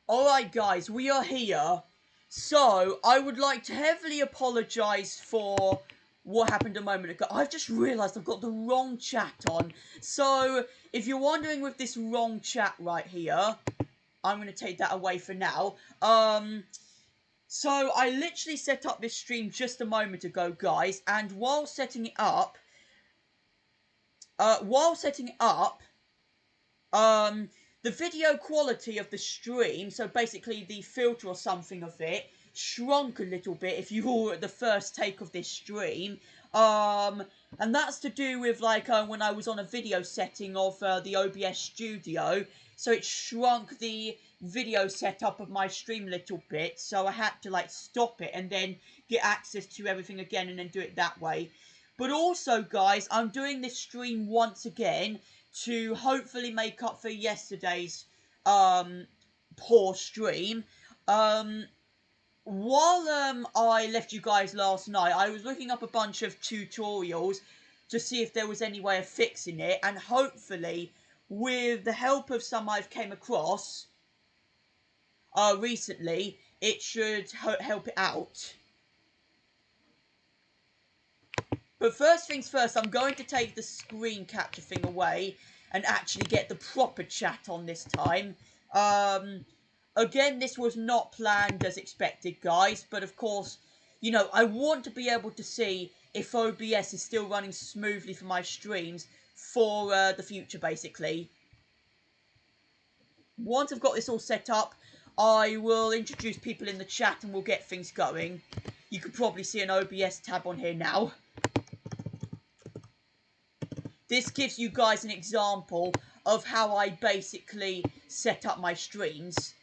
Alright guys, we are here. So, I would like to heavily apologise for what happened a moment ago. I've just realised I've got the wrong chat on. So, if you're wondering with this wrong chat right here, I'm going to take that away for now. So I literally set up this stream just a moment ago, guys, and while setting it up, the video quality of the stream, so basically the filter or something of it, shrunk a little bit if you were at the first take of this stream. And that's to do with, like, when I was on a video setting of the OBS studio, so it shrunk the video setup of my stream a little bit, so I had to, like, stop it and then get access to everything again and then do it that way. But also, guys, I'm doing this stream once again to hopefully make up for yesterday's poor stream. While I left you guys last night, I was looking up a bunch of tutorials to see if there was any way of fixing it, and hopefully, with the help of some I've came across recently, it should help it out. But first things first, I'm going to take the screen capture thing away and actually get the proper chat on this time. Again, this was not planned as expected, guys, but of course, you know, I want to be able to see if OBS is still running smoothly for my streams for the future, basically. Once I've got this all set up, I will introduce people in the chat and we'll get things going. You can probably see an OBS tab on here now. This gives you guys an example of how I basically set up my streams.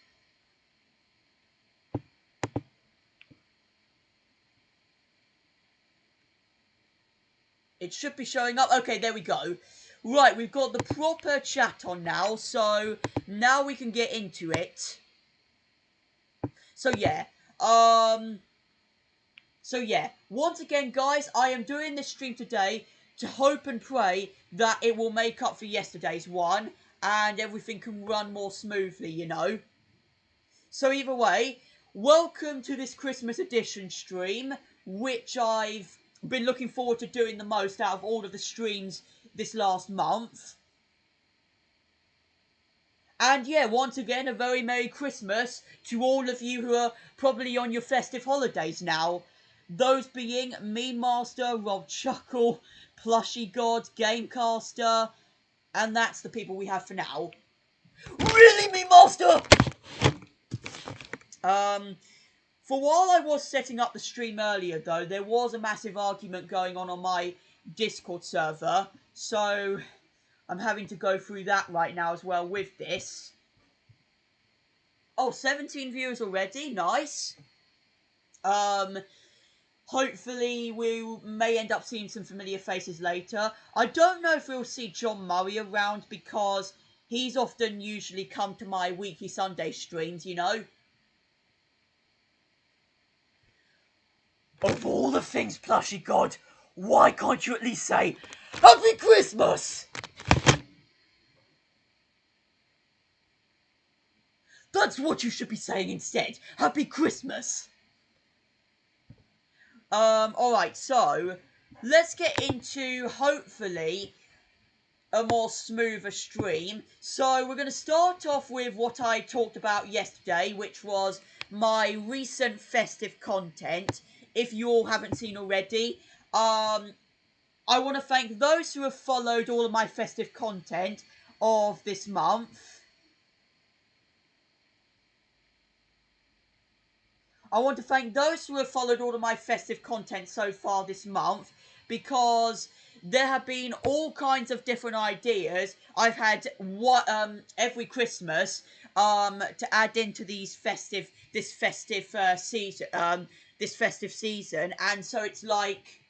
It should be showing up. Okay, there we go. Right, we've got the proper chat on now, so now we can get into it. So yeah, once again, guys, I am doing this stream today to hope and pray that it will make up for yesterday's one and everything can run more smoothly, you know. So either way, welcome to this Christmas edition stream, which I've been looking forward to doing the most out of all of the streams this last month. And yeah, once again, a very Merry Christmas to all of you who are probably on your festive holidays now. Those being me, Master, Rob Chuckle, Plushy God, Gamecaster, and that's the people we have for now. Really, me, Master? For while I was setting up the stream earlier, though, there was a massive argument going on my Discord server, so I'm having to go through that right now as well with this. Oh, 17 viewers already? Nice. Hopefully we may end up seeing some familiar faces later. I don't know if we'll see John Murray around because he's often usually come to my weekly Sunday streams, you know. Of all the things, Plushy God, why can't you at least say, Happy Christmas? That's what you should be saying instead. Happy Christmas. Alright, so let's get into, hopefully, a more smoother stream. So we're going to start off with what I talked about yesterday, which was my recent festive content. If you all haven't seen already, I want to thank those who have followed all of my festive content of this month. I want to thank those who have followed all of my festive content so far this month, because there have been all kinds of different ideas I've had every Christmas to add into this festive season, and so it's like,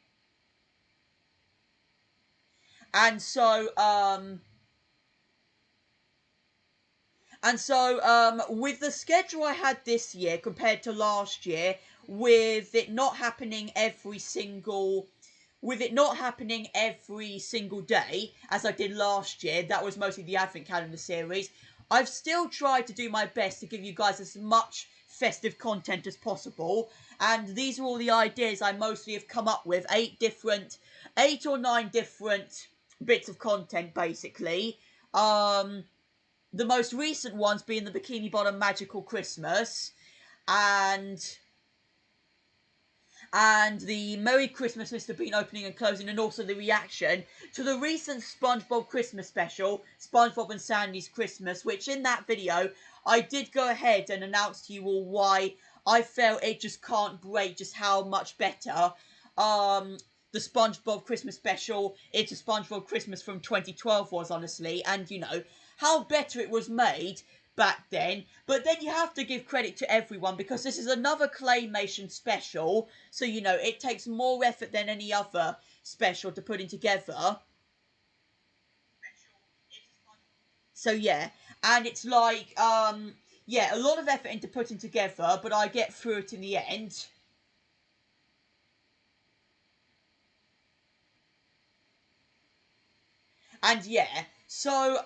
with the schedule I had this year compared to last year, with it not happening every single day, as I did last year, that was mostly the Advent Calendar series, I've still tried to do my best to give you guys as much festive content as possible, and these are all the ideas I mostly have come up with. 8 or 9 different bits of content, basically. The most recent ones being the Bikini Bottom Magical Christmas, and the Merry Christmas Mr. Bean opening and closing, and also the reaction to the recent SpongeBob Christmas special, SpongeBob and Sandy's Christmas, which in that video, I did go ahead and announce to you all why I felt it just can't break just how much better the SpongeBob Christmas special, It's a SpongeBob Christmas from 2012 was, honestly, and, you know, how better it was made back then. But then you have to give credit to everyone, because this is another claymation special, so, you know, it takes more effort than any other special to put in together. So yeah, and it's like, yeah, a lot of effort into putting together, but I get through it in the end. And yeah, so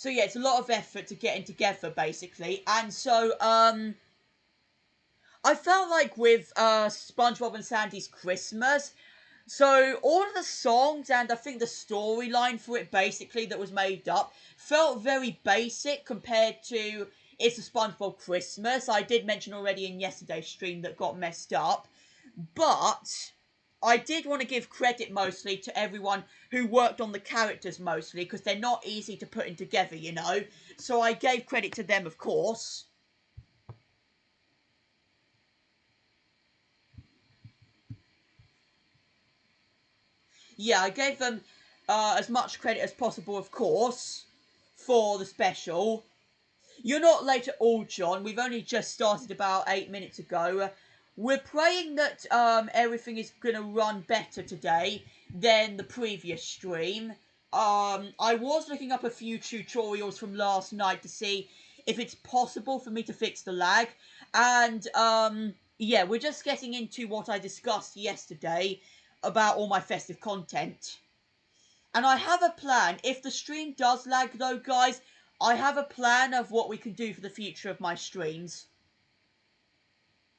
yeah, it's a lot of effort to getting together, basically. And so, I felt like with SpongeBob and Sandy's Christmas, so all of the songs and I think the storyline for it, basically, that was made up, felt very basic compared to It's a SpongeBob Christmas. I did mention already in yesterday's stream that got messed up, but I did want to give credit mostly to everyone who worked on the characters mostly, because they're not easy to put in together, you know. So I gave credit to them, of course. Yeah, I gave them as much credit as possible, of course, for the special. You're not late at all, John. We've only just started about 8 minutes ago. We're praying that everything is going to run better today than the previous stream. I was looking up a few tutorials from last night to see if it's possible for me to fix the lag. And, yeah, we're just getting into what I discussed yesterday about all my festive content. And I have a plan. If the stream does lag, though, guys, I have a plan of what we can do for the future of my streams.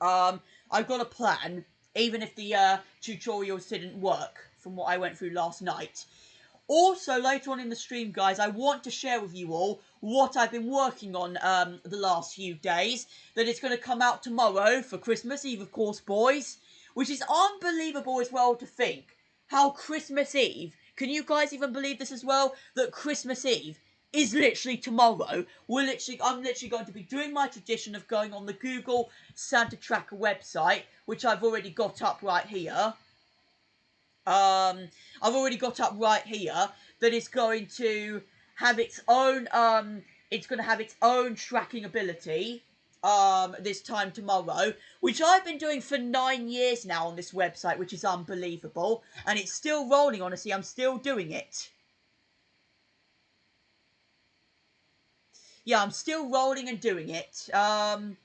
I've got a plan, even if the tutorials didn't work from what I went through last night. Also, later on in the stream, guys, I want to share with you all what I've been working on the last few days. That it's going to come out tomorrow for Christmas Eve, of course, boys. Which is unbelievable as well to think. How Christmas Eve, can you guys even believe this as well? That Christmas Eve is literally tomorrow. I'm literally going to be doing my tradition of going on the Google Santa Tracker website, which I've already got up right here. I've already got up right here that it's going to have its own, tracking ability, this time tomorrow, which I've been doing for 9 years now on this website, which is unbelievable, and it's still rolling, honestly. I'm still doing it. Yeah, I'm still rolling and doing it. And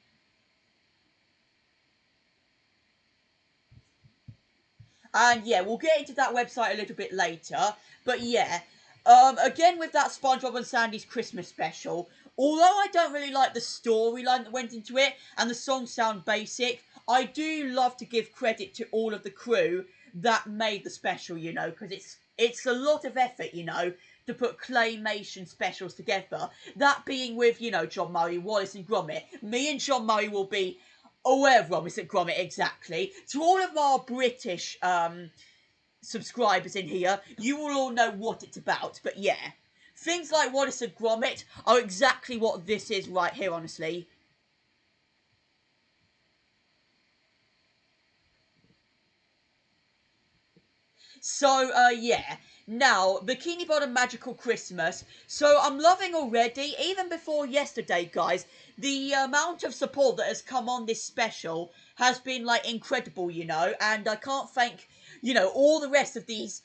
yeah, we'll get into that website a little bit later. But yeah, again with that SpongeBob and Sandy's Christmas special, although I don't really like the storyline that went into it, and the songs sound basic, I do love to give credit to all of the crew that made the special, you know, because it's a lot of effort, you know, to put claymation specials together. That being with, you know, John Murray, Wallace and Gromit. Me and John Murray will be aware of Wallace and Gromit, exactly. To all of our British subscribers in here, you will all know what it's about, but yeah. Things like Wallace and Gromit are exactly what this is right here, honestly. So, yeah. Now, Bikini Bottom Magical Christmas. So, I'm loving already, even before yesterday, guys, the amount of support that has come on this special has been, like, incredible, you know, and I can't thank, you know, all the rest of these,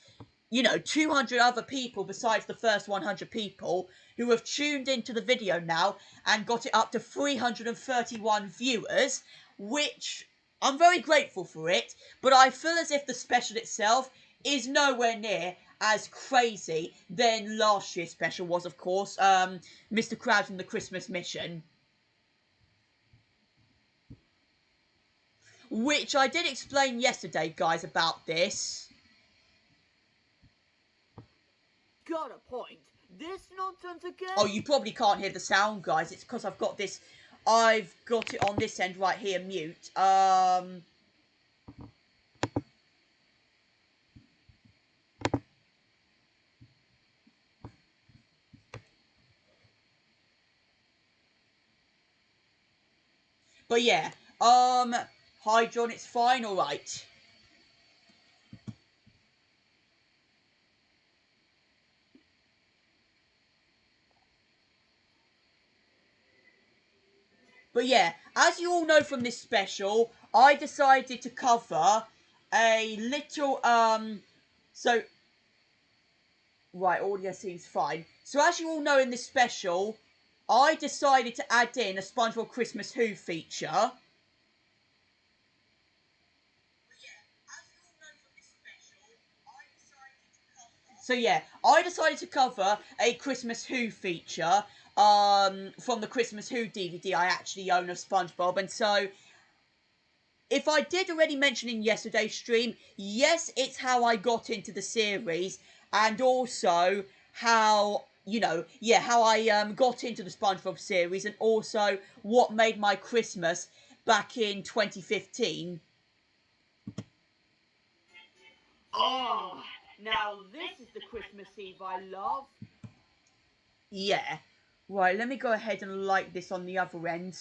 you know, 200 other people besides the first 100 people who have tuned into the video now and got it up to 331 viewers, which I'm very grateful for it, but I feel as if the special itself is nowhere near as crazy than last year's special was, of course, Mr. Krabs and the Christmas Mission. Which I did explain yesterday, guys, about this. Got a point. This nonsense again? Oh, you probably can't hear the sound, guys. It's because I've got this... I've got it on this end right here, mute. But yeah, hi John, it's fine, alright. But yeah, as you all know from this special, I decided to cover a little, so, right, audio seems fine. So as you all know in this special, I decided to add in a SpongeBob Christmas Who feature. So yeah, I decided to cover a Christmas Who feature from the Christmas Who DVD I actually own of SpongeBob. And so, if I did already mention in yesterday's stream, yes, it's how I got into the series, and also how, you know, yeah, how I got into the SpongeBob series, and also what made my Christmas back in 2015. Oh, now this is the Christmas Eve I love. Yeah. Right, let me go ahead and light this on the other end.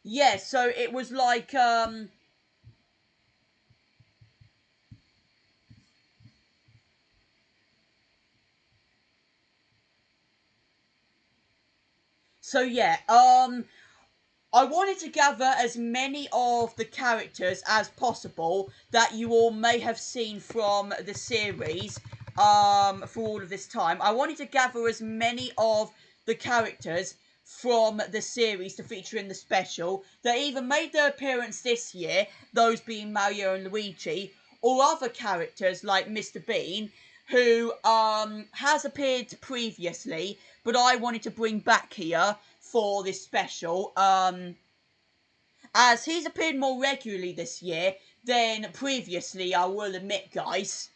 Yeah, so it was like, so yeah, I wanted to gather as many of the characters as possible that you all may have seen from the series, for all of this time. I wanted to gather as many of the characters from the series to feature in the special that either made their appearance this year, those being Mario and Luigi, or other characters like Mr. Bean, who has appeared previously, but I wanted to bring back here for this special, as he's appeared more regularly this year than previously, I will admit, guys.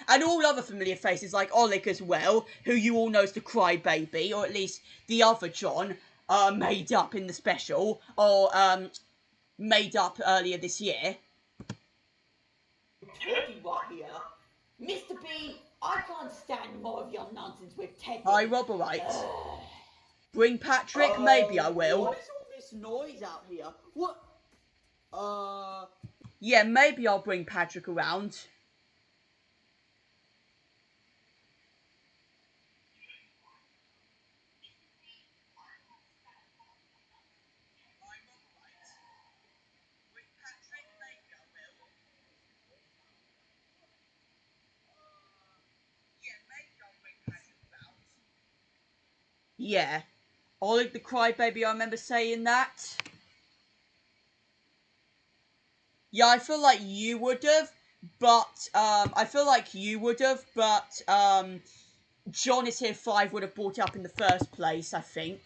And all other familiar faces like Oleg as well, who you all know is the crybaby, or at least the other John, made up in the special, or made up earlier this year. Teddy right here. Mr. B, I can't stand more of your nonsense with Teddy. Hi, Robberite. Bring Patrick? Maybe I will. What is all this noise out here? What? Yeah, maybe I'll bring Patrick around. Yeah. Oleg the crybaby, I remember saying that. Yeah, I feel like you would have, but, John is Here 5 would have brought it up in the first place, I think.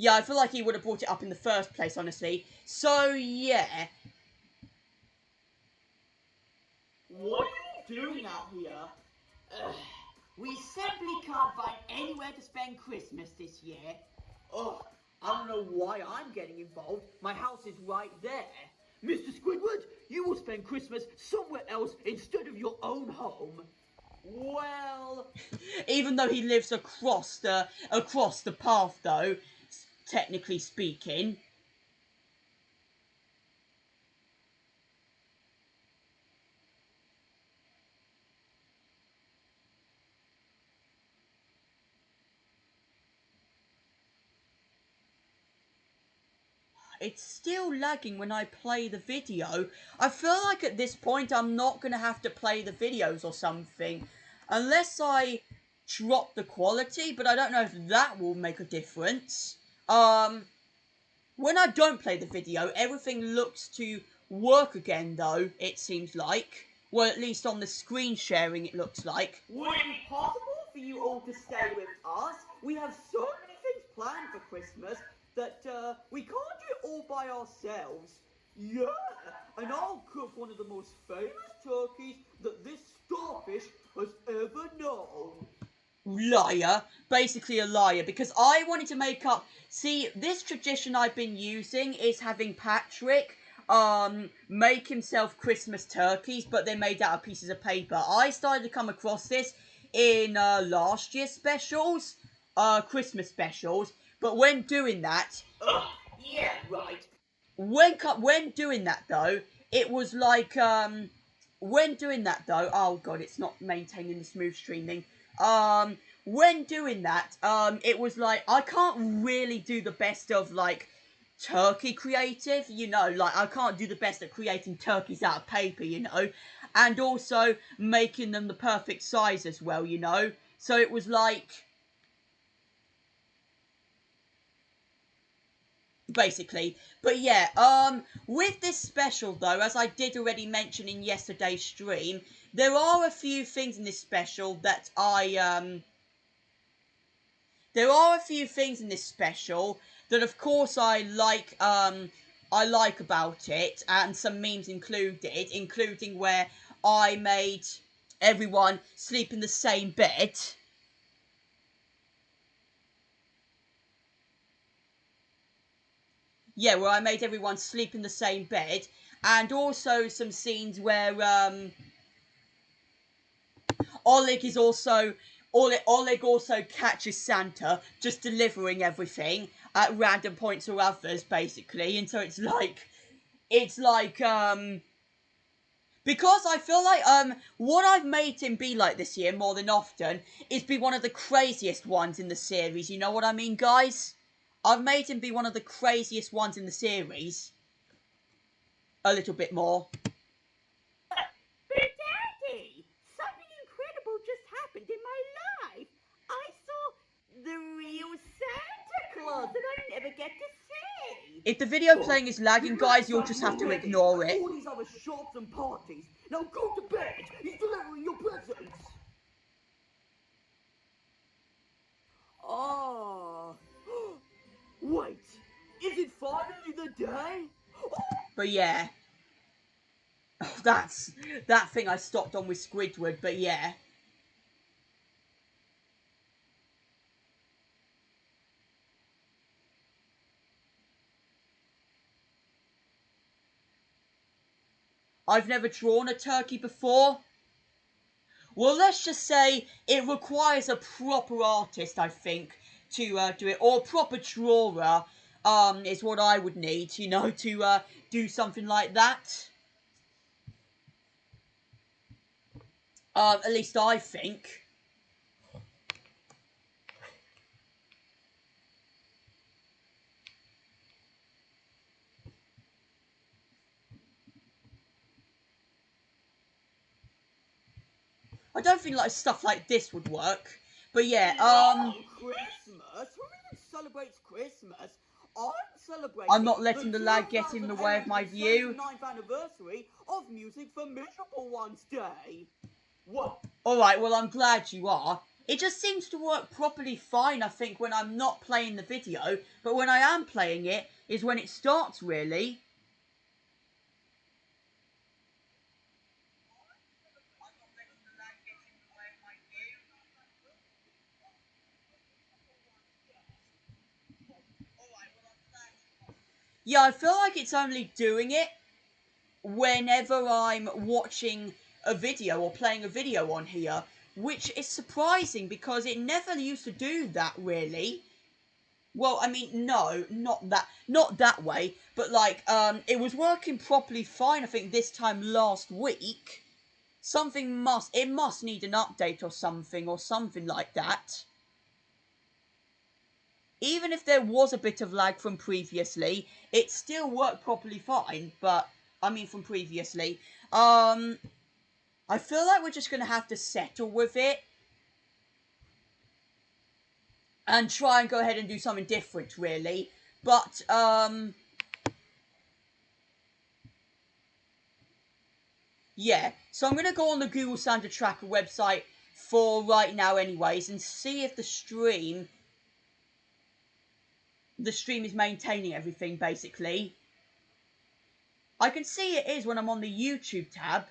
Yeah, I feel like he would have brought it up in the first place, honestly. So, yeah. What are you doing out here? We simply can't find anywhere to spend Christmas this year. Oh, I don't know why I'm getting involved. My house is right there. Mr. Squidward, you will spend Christmas somewhere else instead of your own home. Well, Even though he lives across the path, though, technically speaking. it's still lagging when I play the video. I feel like at this point I'm not going to have to play the videos or something. Unless I drop the quality, but I don't know if that will make a difference. When I don't play the video, everything looks to work again though, it seems like. Well, at least on the screen sharing it looks like. Would it be possible for you all to stay with us? We have so many things planned for Christmas that we can't do it all by ourselves. Yeah, and I'll cook one of the most famous turkeys that this starfish has ever known. Liar. Basically a liar, because I wanted to make up... See, this tradition I've been using is having Patrick make himself Christmas turkeys, but they're made out of pieces of paper. I started to come across this in last year's specials, Christmas specials, but when doing that... Yeah, right. When doing that, though, it was like, when doing that, though... Oh, God, it's not maintaining the smooth streaming. When doing that, it was like, I can't really do the best of, like, turkey creative, you know, like, I can't do the best at creating turkeys out of paper, you know, and also making them the perfect size as well, you know, so it was like, basically, but yeah, with this special, though, as I did already mention in yesterday's stream, there are a few things in this special that there are a few things in this special that, of course, I like about it, and some memes included, including where I made everyone sleep in the same bed. Yeah, where I made everyone sleep in the same bed, and also some scenes where Oleg also catches Santa just delivering everything at random points or others, basically. And so it's like because I feel like what I've made him be like this year more than often is be one of the craziest ones in the series. You know what I mean, guys? I've made him be one of the craziest ones in the series. A little bit more. But Daddy, something incredible just happened in my life. I saw the real Santa Claus that I never get to see. If the video playing is lagging, guys, you'll just have to ignore it. All these other shops and parties. Now go to bed. He's delivering your presents. Oh. Wait. Is it finally the day? But yeah. That's that thing I stopped on with Squidward, but yeah. I've never drawn a turkey before. Well, let's just say it requires a proper artist, I think, to do it. Or a proper drawer, is what I would need, you know, to do something like that. At least I think. I don't think like stuff like this would work. But yeah, Christmas? Who even celebrates Christmas? I'm not letting the lag get in the way of my view. 9th anniversary of Music for Miserable Ones Day. What? Alright, well, I'm glad you are. It just seems to work properly fine, I think, when I'm not playing the video. But when I am playing it, is when it starts, really. Yeah, I feel like it's only doing it whenever I'm watching a video or playing a video on here, which is surprising because it never used to do that, really. Well, I mean, no, not that way, but like, it was working properly fine, I think, this time last week. It must need an update or something like that. even if there was a bit of lag from previously, it still worked properly fine. But I mean, from previously, I feel like we're just gonna have to settle with it and try and go ahead and do something different, really. But yeah, so I'm going to go on the Google Santa Tracker website for right now anyways and see if the stream is maintaining everything, basically. I can see it is when I'm on the YouTube tab.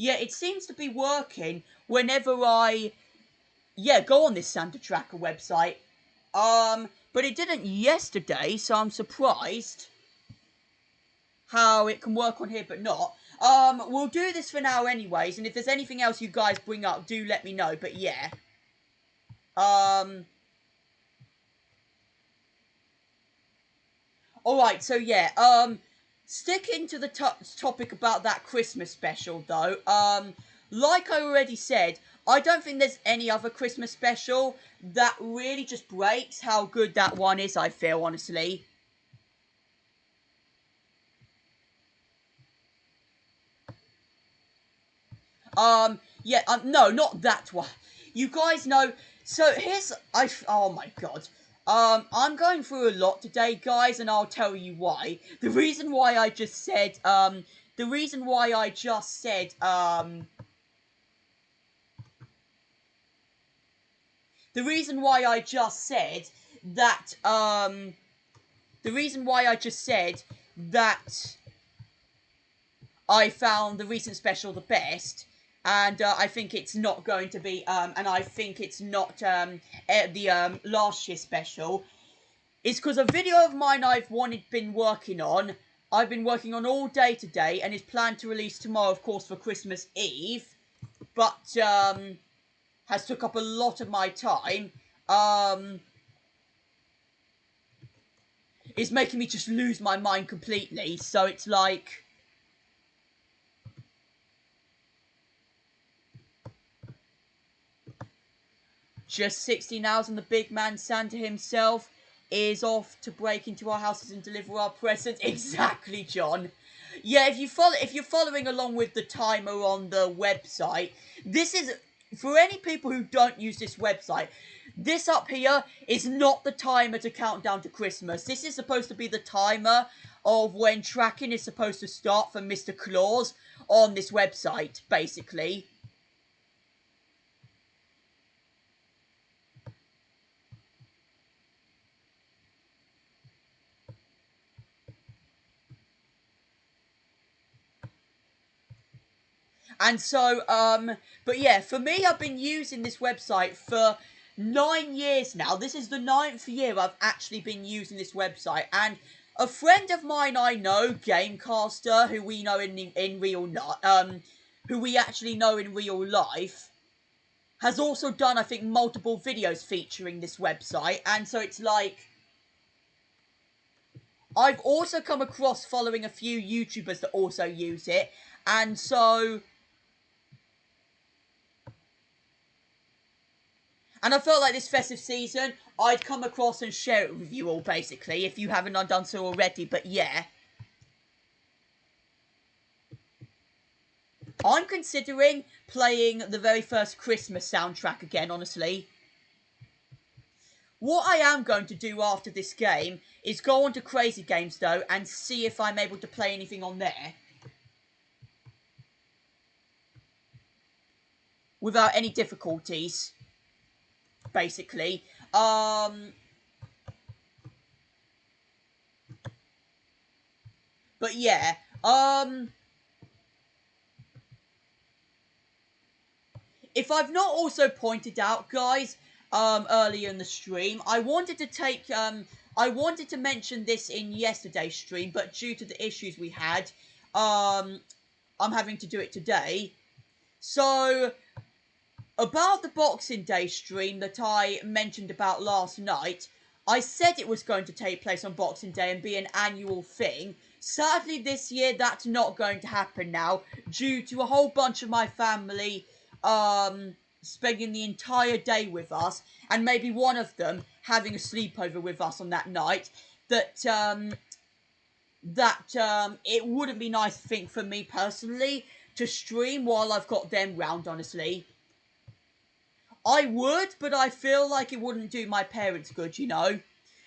Yeah, it seems to be working whenever I, go on this Santa Tracker website. But it didn't yesterday, so I'm surprised how it can work on here but not. We'll do this for now anyways, and if there's anything else you guys bring up, do let me know, but yeah. Alright, so yeah, sticking to the topic about that Christmas special, though, like I already said, I don't think there's any other Christmas special that really just breaks how good that one is, I feel, honestly. No, not that one. You guys know, so oh my god. I'm going through a lot today, guys, and I'll tell you why. The reason why I just said, the reason why I just said, the reason why I just said that, the reason why I just said that I found the recent special the best, and I think it's not going to be, and I think it's not the last year's special, is because a video of mine I've been working on all day today, and is planned to release tomorrow, of course, for Christmas Eve, but has took up a lot of my time, is making me just lose my mind completely, so it's like, just 16 hours and the big man Santa himself is off to break into our houses and deliver our presents. Exactly, John. Yeah, if you're following along with the timer on the website, this is, for any people who don't use this website, this up here is not the timer to count down to Christmas. This is supposed to be the timer of when tracking is supposed to start for Mr. Claus on this website, basically. And so, but yeah, for me, I've been using this website for 9 years now. This is the 9th year I've actually been using this website. And a friend of mine I know, Gamecaster, who we know in real who we actually know in real life, has also done, I think, multiple videos featuring this website. And so it's like, I've also come across following a few YouTubers that also use it. And so, and I felt like this festive season, I'd come across and share it with you all, basically, if you haven't done so already, but yeah. I'm considering playing the very first Christmas soundtrack again, honestly. What I am going to do after this game is go on to Crazy Games, though, and see if I'm able to play anything on there without any difficulties, basically. But yeah, if I've not also pointed out, guys, earlier in the stream, I wanted to mention this in yesterday's stream, but due to the issues we had, I'm having to do it today. So, about the Boxing Day stream that I mentioned about last night, I said it was going to take place on Boxing Day and be an annual thing. Sadly, this year, that's not going to happen now, due to a whole bunch of my family, spending the entire day with us, and maybe one of them having a sleepover with us on that night, that it wouldn't be nice, I think, for me personally, to stream while I've got them round, honestly. I would, but I feel like it wouldn't do my parents good, you know?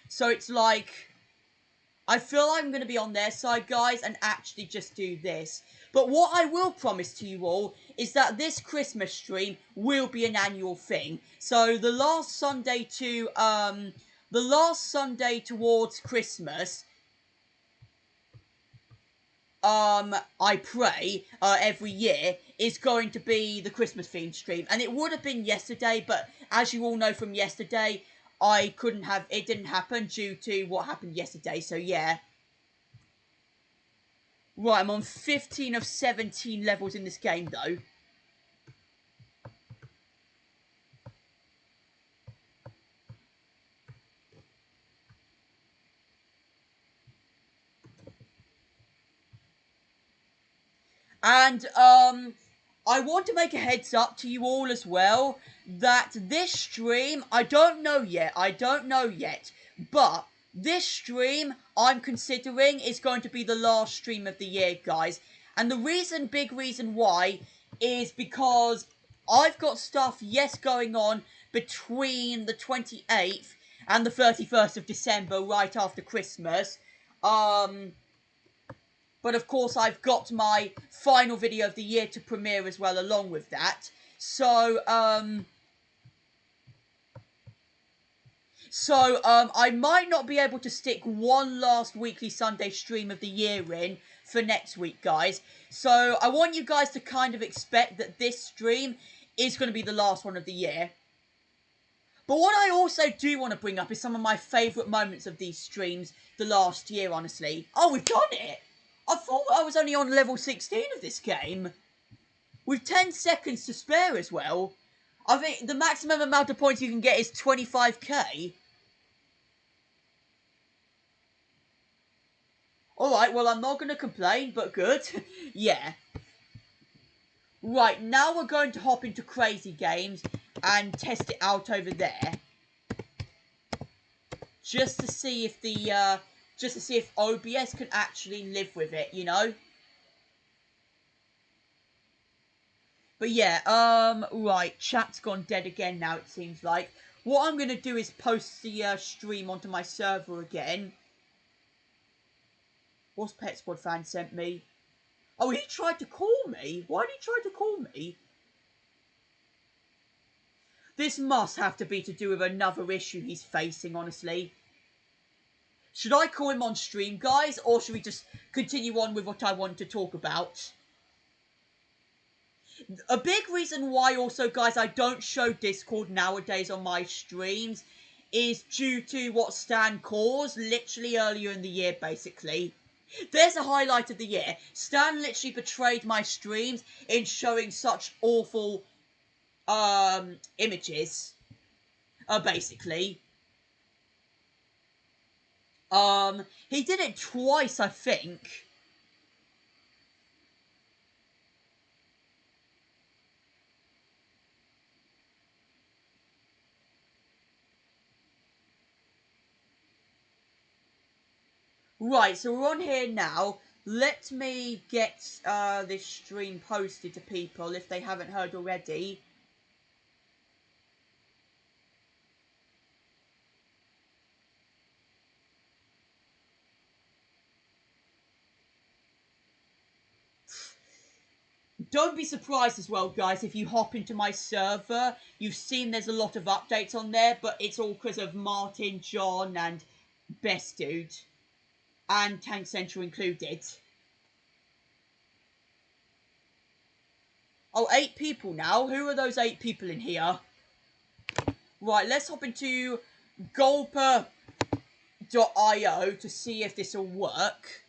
So it's like, I feel I'm going to be on their side, guys, and actually just do this. But what I will promise to you all is that this Christmas stream will be an annual thing. So the last Sunday towards Christmas, I pray, every year, is going to be the Christmas themed stream. And it would have been yesterday, but as you all know from yesterday, it didn't happen due to what happened yesterday, so yeah. Right, I'm on 15 of 17 levels in this game, though. And, I want to make a heads up to you all as well, that this stream, I don't know yet, but this stream, I'm considering, is going to be the last stream of the year, guys. And the big reason why, is because I've got stuff, yes, going on between the 28th and the 31st of December, right after Christmas. But of course, I've got my final video of the year to premiere as well along with that. So, I might not be able to stick one last weekly Sunday stream of the year in for next week, guys. So, I want you guys to kind of expect that this stream is going to be the last one of the year. But what I also do want to bring up is some of my favourite moments of these streams the last year, honestly. Oh, we've done it! I thought I was only on level 16 of this game. With 10 seconds to spare as well. I think the maximum amount of points you can get is 25k. Alright, well, I'm not going to complain, but good. Yeah. Right, now we're going to hop into Crazy Games and test it out over there. Just to see if OBS can actually live with it, you know? But yeah, right, chat's gone dead again now, it seems like. What I'm going to do is post the stream onto my server again. What's Pet Squad fan sent me? Oh, he tried to call me? Why did he try to call me? This must have to be to do with another issue he's facing, honestly. Should I call him on stream, guys? Or should we just continue on with what I want to talk about? A big reason why also, guys, I don't show Discord nowadays on my streams is due to what Stan caused literally earlier in the year, basically. There's a highlight of the year. Stan literally betrayed my streams in showing such awful images, basically. He did it twice, I think. Right, so we're on here now. Let me get this stream posted to people if they haven't heard already. Don't be surprised as well, guys, if you hop into my server. You've seen there's a lot of updates on there, but it's all because of Martin, John, and Best Dude. And Tank Central included. Oh, 8 people now. Who are those 8 people in here? Right, let's hop into Gulper.io to see if this will work.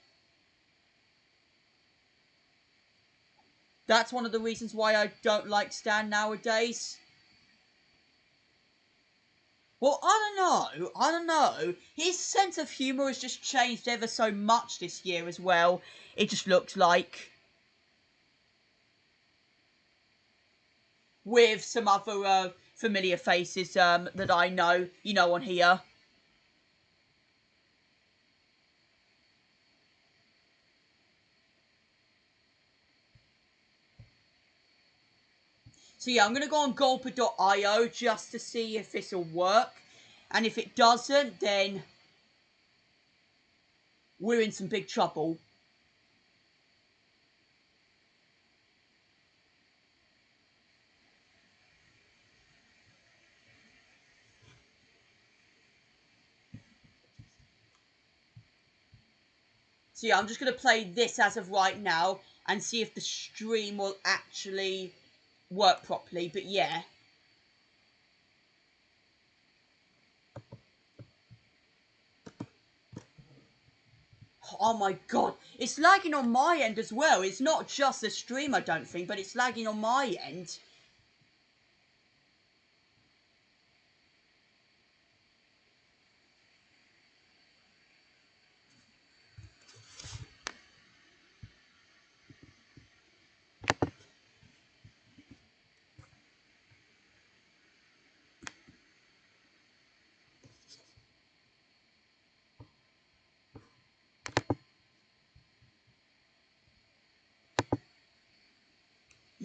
That's one of the reasons why I don't like Stan nowadays. Well, I don't know. His sense of humour has just changed ever so much this year as well. It just looks like. With some other familiar faces that I know, on here. So yeah, I'm going to go on Gulper.io just to see if this will work. And if it doesn't, then we're in some big trouble. So yeah, I'm just going to play this as of right now and see if the stream will actually work properly. But yeah. Oh my god, it's lagging on my end as well. It's not just the stream, I don't think, but it's lagging on my end.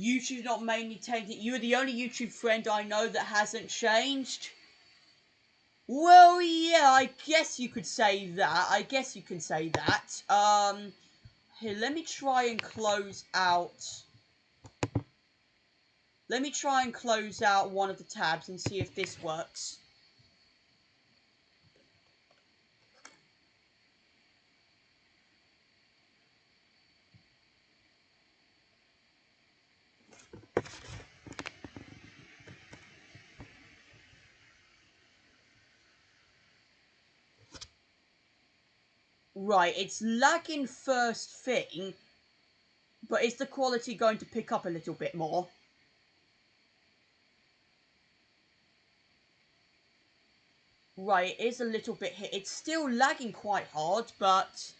YouTube's not mainly taking. You're the only YouTube friend I know that hasn't changed. Well, yeah, I guess you could say that. I guess you can say that. Here, let me try and close out. Let me try and close out one of the tabs and see if this works. Right, it's lagging first thing, but is the quality going to pick up a little bit more? Right, it is a little bit hit. It's still lagging quite hard, but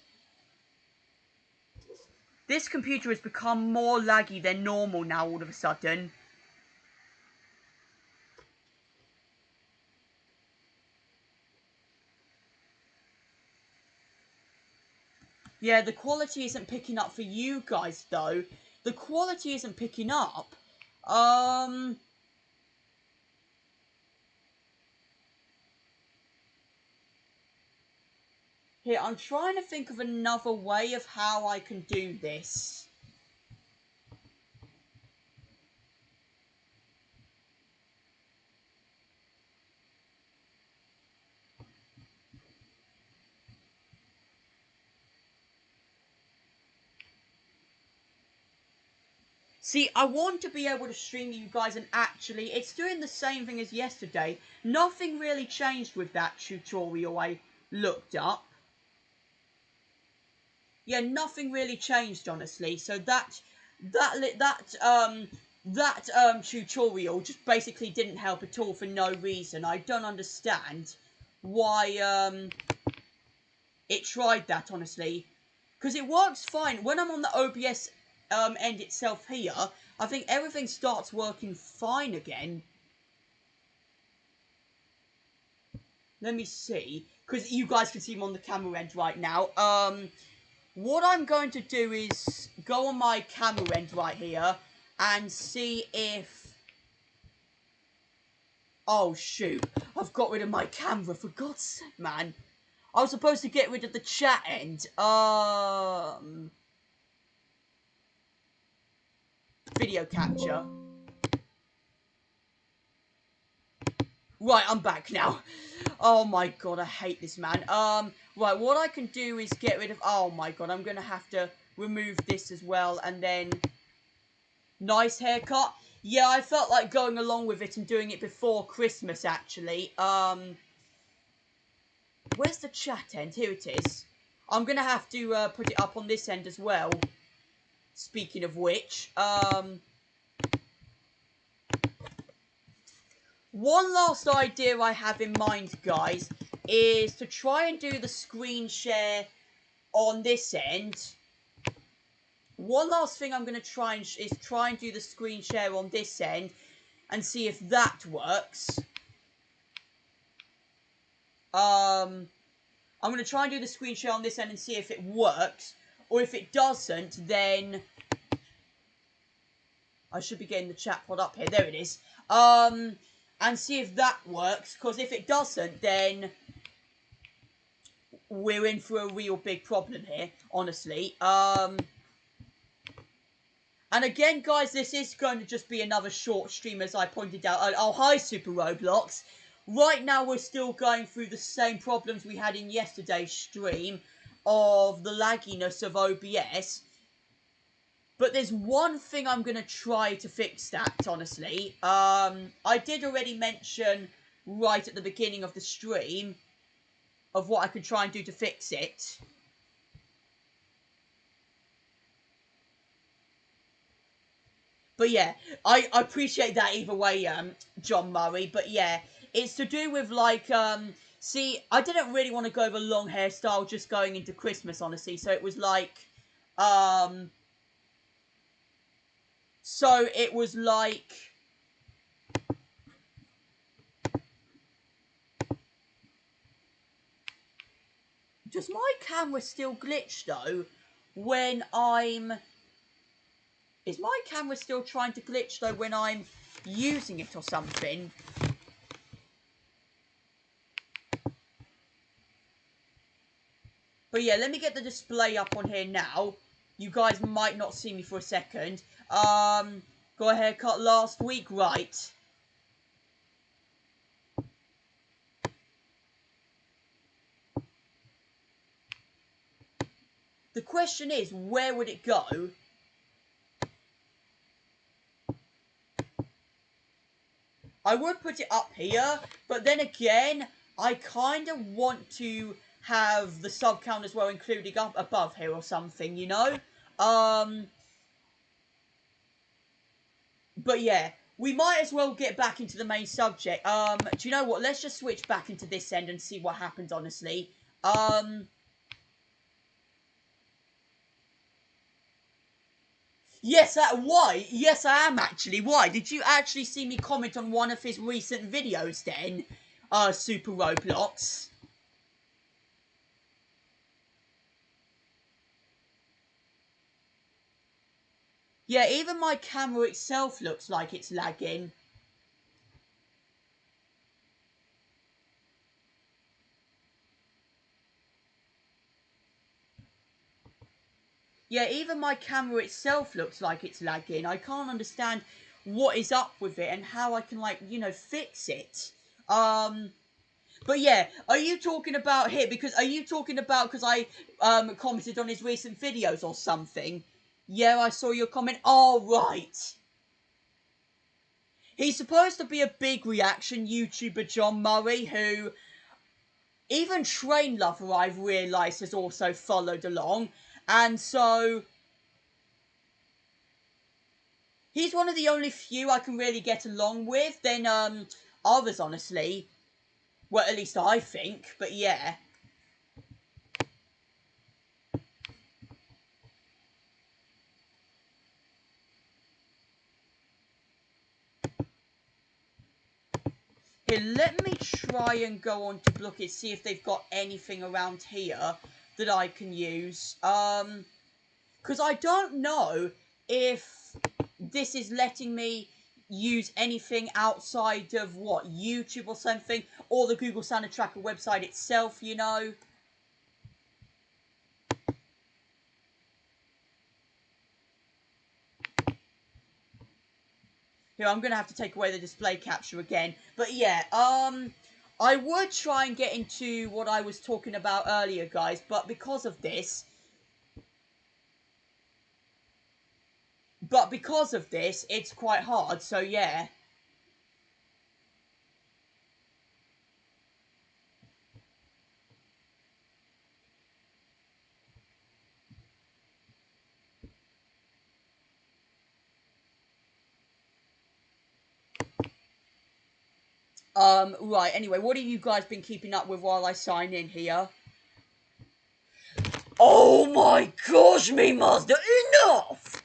this computer has become more laggy than normal now all of a sudden. Yeah, the quality isn't picking up for you guys, though. The quality isn't picking up. Here, I'm trying to think of another way of how I can do this. See, I want to be able to stream you guys and actually, it's doing the same thing as yesterday. Nothing really changed with that tutorial I looked up. Yeah, nothing really changed, honestly. So that tutorial just basically didn't help at all for no reason. I don't understand why it tried that, honestly, because it works fine when I'm on the OBS end itself here. I think everything starts working fine again. Let me see, because you guys can see him on the camera end right now. What I'm going to do is go on my camera end right here and see if... Oh, shoot. I've got rid of my camera, for God's sake, man. I was supposed to get rid of the chat end. Video capture. Right, I'm back now. Oh my god, I hate this, man. Right, what I can do is get rid of... Oh my god, I'm gonna have to remove this as well, and then... Nice haircut. Yeah, I felt like going along with it and doing it before Christmas, actually. Where's the chat end? Here it is. I'm gonna have to put it up on this end as well. Speaking of which, one last idea I have in mind, guys, is to try and do the screen share on this end. One last thing I'm going to try and do the screen share on this end and see if that works. I'm going to try and do the screen share on this end and see if it works. Or if it doesn't, then I should be getting the chat pod up here. There it is. And see if that works. Because if it doesn't, then we're in for a real big problem here, honestly. And again, guys, this is going to just be another short stream, as I pointed out. Oh, hi, Super Roblox. Right now, we're still going through the same problems we had in yesterday's stream of the lagginess of OBS. But there's one thing I'm going to try to fix that, honestly. I did already mention right at the beginning of the stream of what I could try and do to fix it. But yeah, I appreciate that either way, John Murray. But yeah, it's to do with like, see, I didn't really want to go over long hairstyle just going into Christmas, honestly. So it was like, so it was like, does my camera still glitch though when I'm, is my camera still trying to glitch though when I'm using it or something? But yeah, let me get the display up on here now. You guys might not see me for a second. Got a haircut last week, right? The question is, where would it go? I would put it up here, but then again, I kind of want to have the sub count as well, including up above here or something, you know? But yeah, we might as well get back into the main subject. Do you know what? Let's just switch back into this end and see what happens, honestly. Yes, why? Yes, I am actually. Why? Did you actually see me comment on one of his recent videos then? Super Roblox. Yeah, even my camera itself looks like it's lagging. Yeah, even my camera itself looks like it's lagging. I can't understand what is up with it and how I can, like, you know, fix it. But yeah, are you talking about here? Because are you talking about because I commented on his recent videos or something? Yeah, I saw your comment. Oh, right. He's supposed to be a big reaction YouTuber, John Murray, who even Train Lover, I've realised, has also followed along. And so he's one of the only few I can really get along with. Then others, honestly. Well, at least I think. But yeah. Here, let me try and go on to Blookit, see if they've got anything around here that I can use. Because I don't know if this is letting me use anything outside of, what, YouTube or something? Or the Google Standard Tracker website itself, you know? Here, I'm going to have to take away the display capture again. But yeah, I would try and get into what I was talking about earlier, guys. But because of this, it's quite hard. So yeah. Right, anyway, what have you guys been keeping up with while I sign in here? Oh my gosh, me master, enough!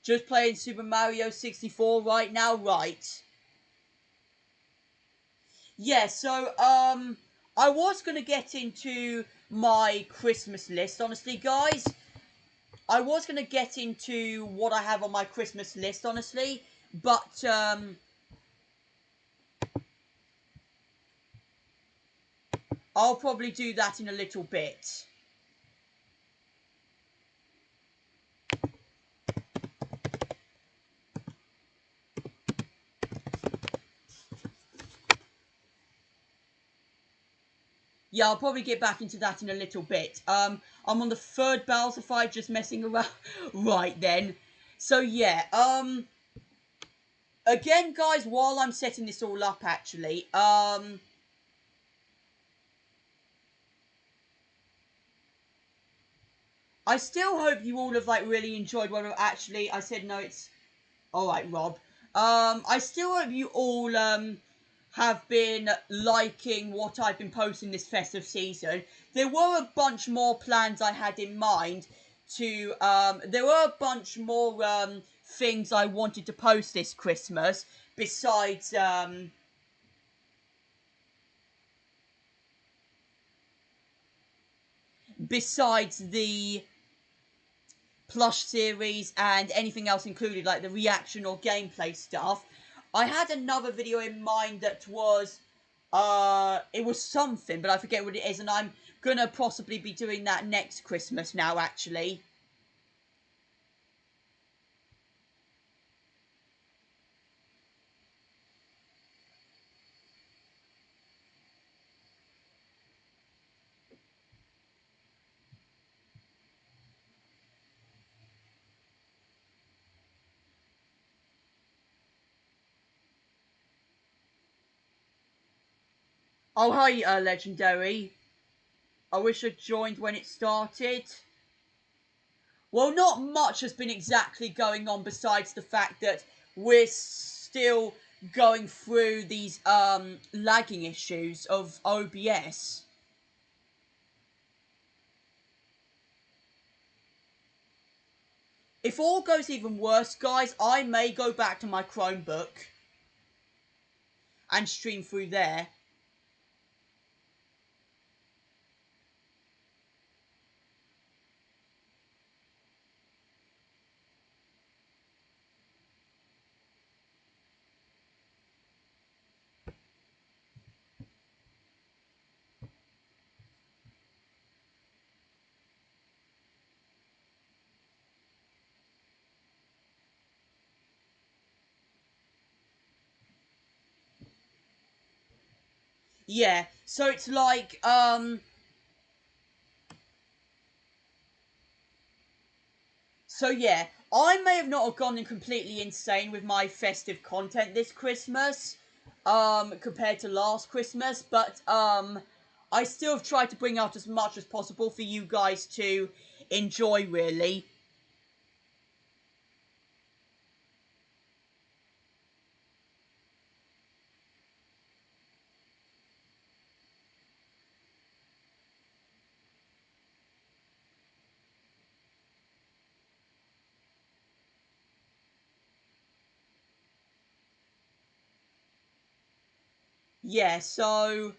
Just playing Super Mario 64 right now, right? Yeah, so, I was gonna get into my Christmas list, honestly, guys. I was gonna get into what I have on my Christmas list, honestly, but, I'll probably do that in a little bit. Yeah, I'll probably get back into that in a little bit. I'm on the third Bowser fight, just messing around. Right then. So yeah, again, guys, while I'm setting this all up, actually, I still hope you all have, like, really enjoyed what actually, I said no, it's, alright, Rob. I still hope you all, have been liking what I've been posting this festive season. There were a bunch more plans I had in mind to, there were a bunch more, things I wanted to post this Christmas, besides the plush series and anything else included, like the reaction or gameplay stuff. I had another video in mind that was, it was something, but I forget what it is, and I'm gonna possibly be doing that next Christmas now, actually. Oh, hi, Legendary. I wish I'd joined when it started. Well, not much has been exactly going on besides the fact that we're still going through these, lagging issues of OBS. If all goes even worse, guys, I may go back to my Chromebook and stream through there. Yeah, so it's like, so yeah, I may have not have gone completely insane with my festive content this Christmas, compared to last Christmas, but, I still have tried to bring out as much as possible for you guys to enjoy, really. Yeah, so...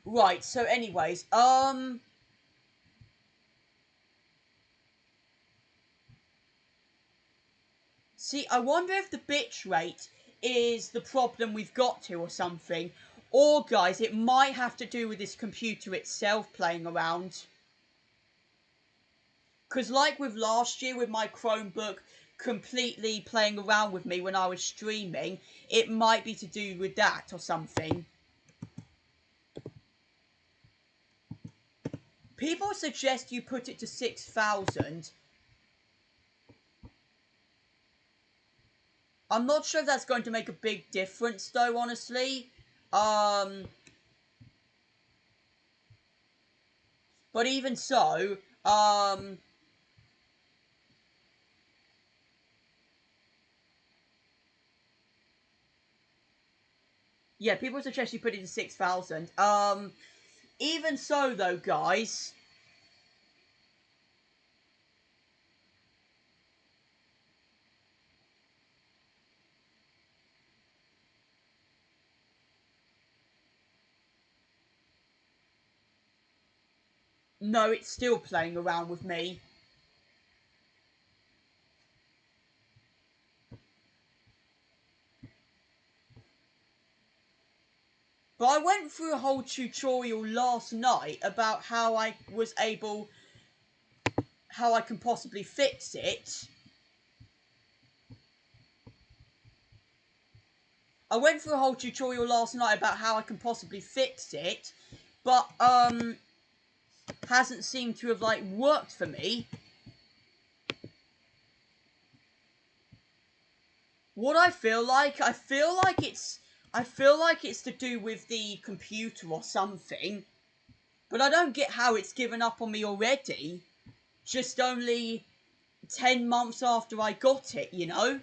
Right, so anyways, see, I wonder if the bitrate is the problem we've got to or something. Or, guys, it might have to do with this computer itself playing around. Because like with last year with my Chromebook completely playing around with me when I was streaming, it might be to do with that or something. People suggest you put it to 6,000. I'm not sure if that's going to make a big difference, though, honestly. But even so, yeah, people suggest you put it to 6,000. Even so, though, guys. No, it's still playing around with me. But I went through a whole tutorial last night about how I can possibly fix it. I went through a whole tutorial last night about how I can possibly fix it, but, hasn't seemed to have, like, worked for me. What I feel like it's to do with the computer or something, but I don't get how it's given up on me already, just only 10 months after I got it, you know?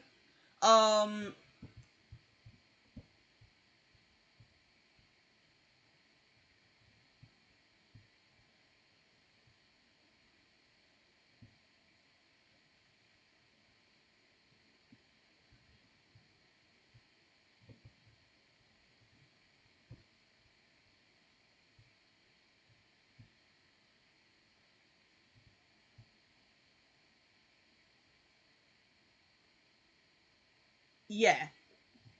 Yeah.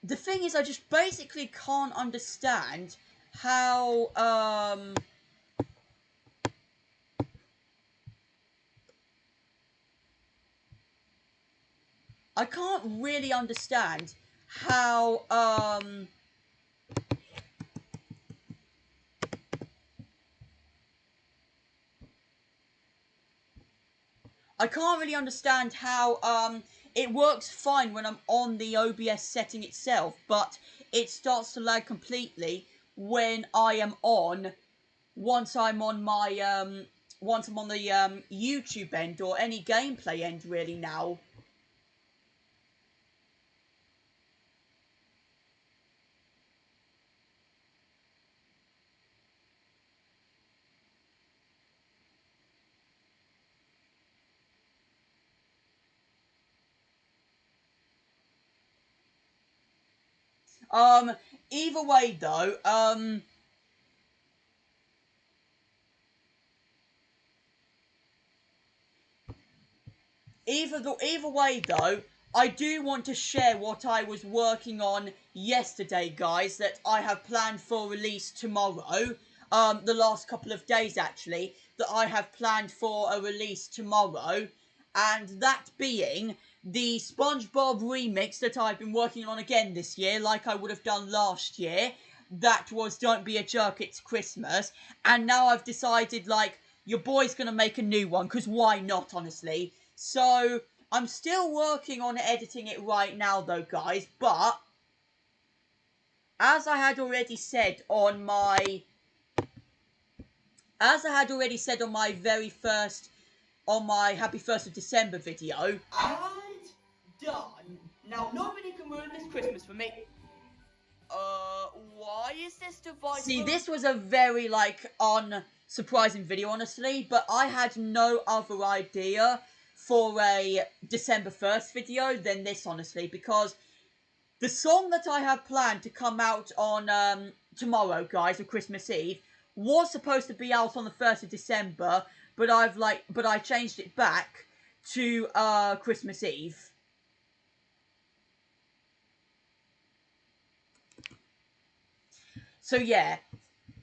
The thing is, I just basically can't understand how, I can't really understand how, I can't really understand how, it works fine when I'm on the OBS setting itself, but it starts to lag completely when I am on, once I'm on my, once I'm on the, YouTube end, or any gameplay end, really, now. Either way, though, either way, though, I do want to share what I was working on yesterday, guys, that I have planned for release tomorrow. The last couple of days, actually, that I have planned for a release tomorrow. And that being the SpongeBob remix that I've been working on again this year, like I would have done last year. That was Don't Be a Jerk, It's Christmas. And now I've decided, like, your boy's gonna make a new one, because why not, honestly? So, I'm still working on editing it right now, though, guys, but as I had already said on my very first, on my Happy 1st of December video. And done. Now nobody can ruin this Christmas for me. Why is this device... See, this was a very, like, unsurprising video, honestly, but I had no other idea for a December 1st video than this, honestly, because the song that I have planned to come out on, tomorrow, guys, or Christmas Eve, was supposed to be out on the 1st of December, but I changed it back to, Christmas Eve. So, yeah.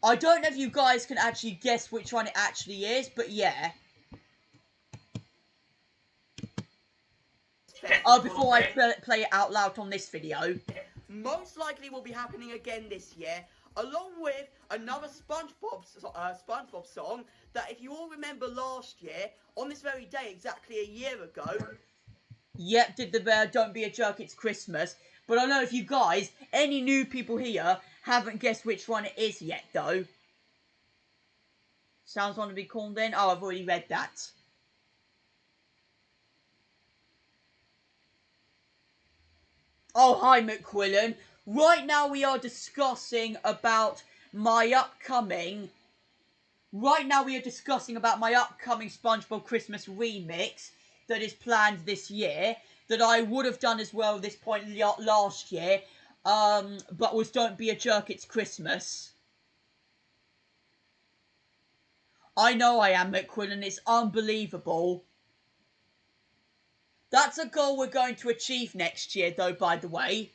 I don't know if you guys can actually guess which one it actually is, but yeah. Before I play it out loud on this video. Most likely will be happening again this year. along with another SpongeBob song that, if you all remember last year, on this very day, exactly a year ago. Yep, did the Don't Be a Jerk, It's Christmas. But I don't know if you guys, any new people here, haven't guessed which one it is yet, though. Sounds want to be called then? Oh, I've already read that. Oh, hi, McQuillan. Right now we are discussing about my upcoming... Right now we are discussing about my upcoming SpongeBob Christmas remix that is planned this year, that I would have done as well at this point last year, but was Don't Be a Jerk, It's Christmas. I know I am, McQuillan, it's unbelievable. That's a goal we're going to achieve next year, though, by the way.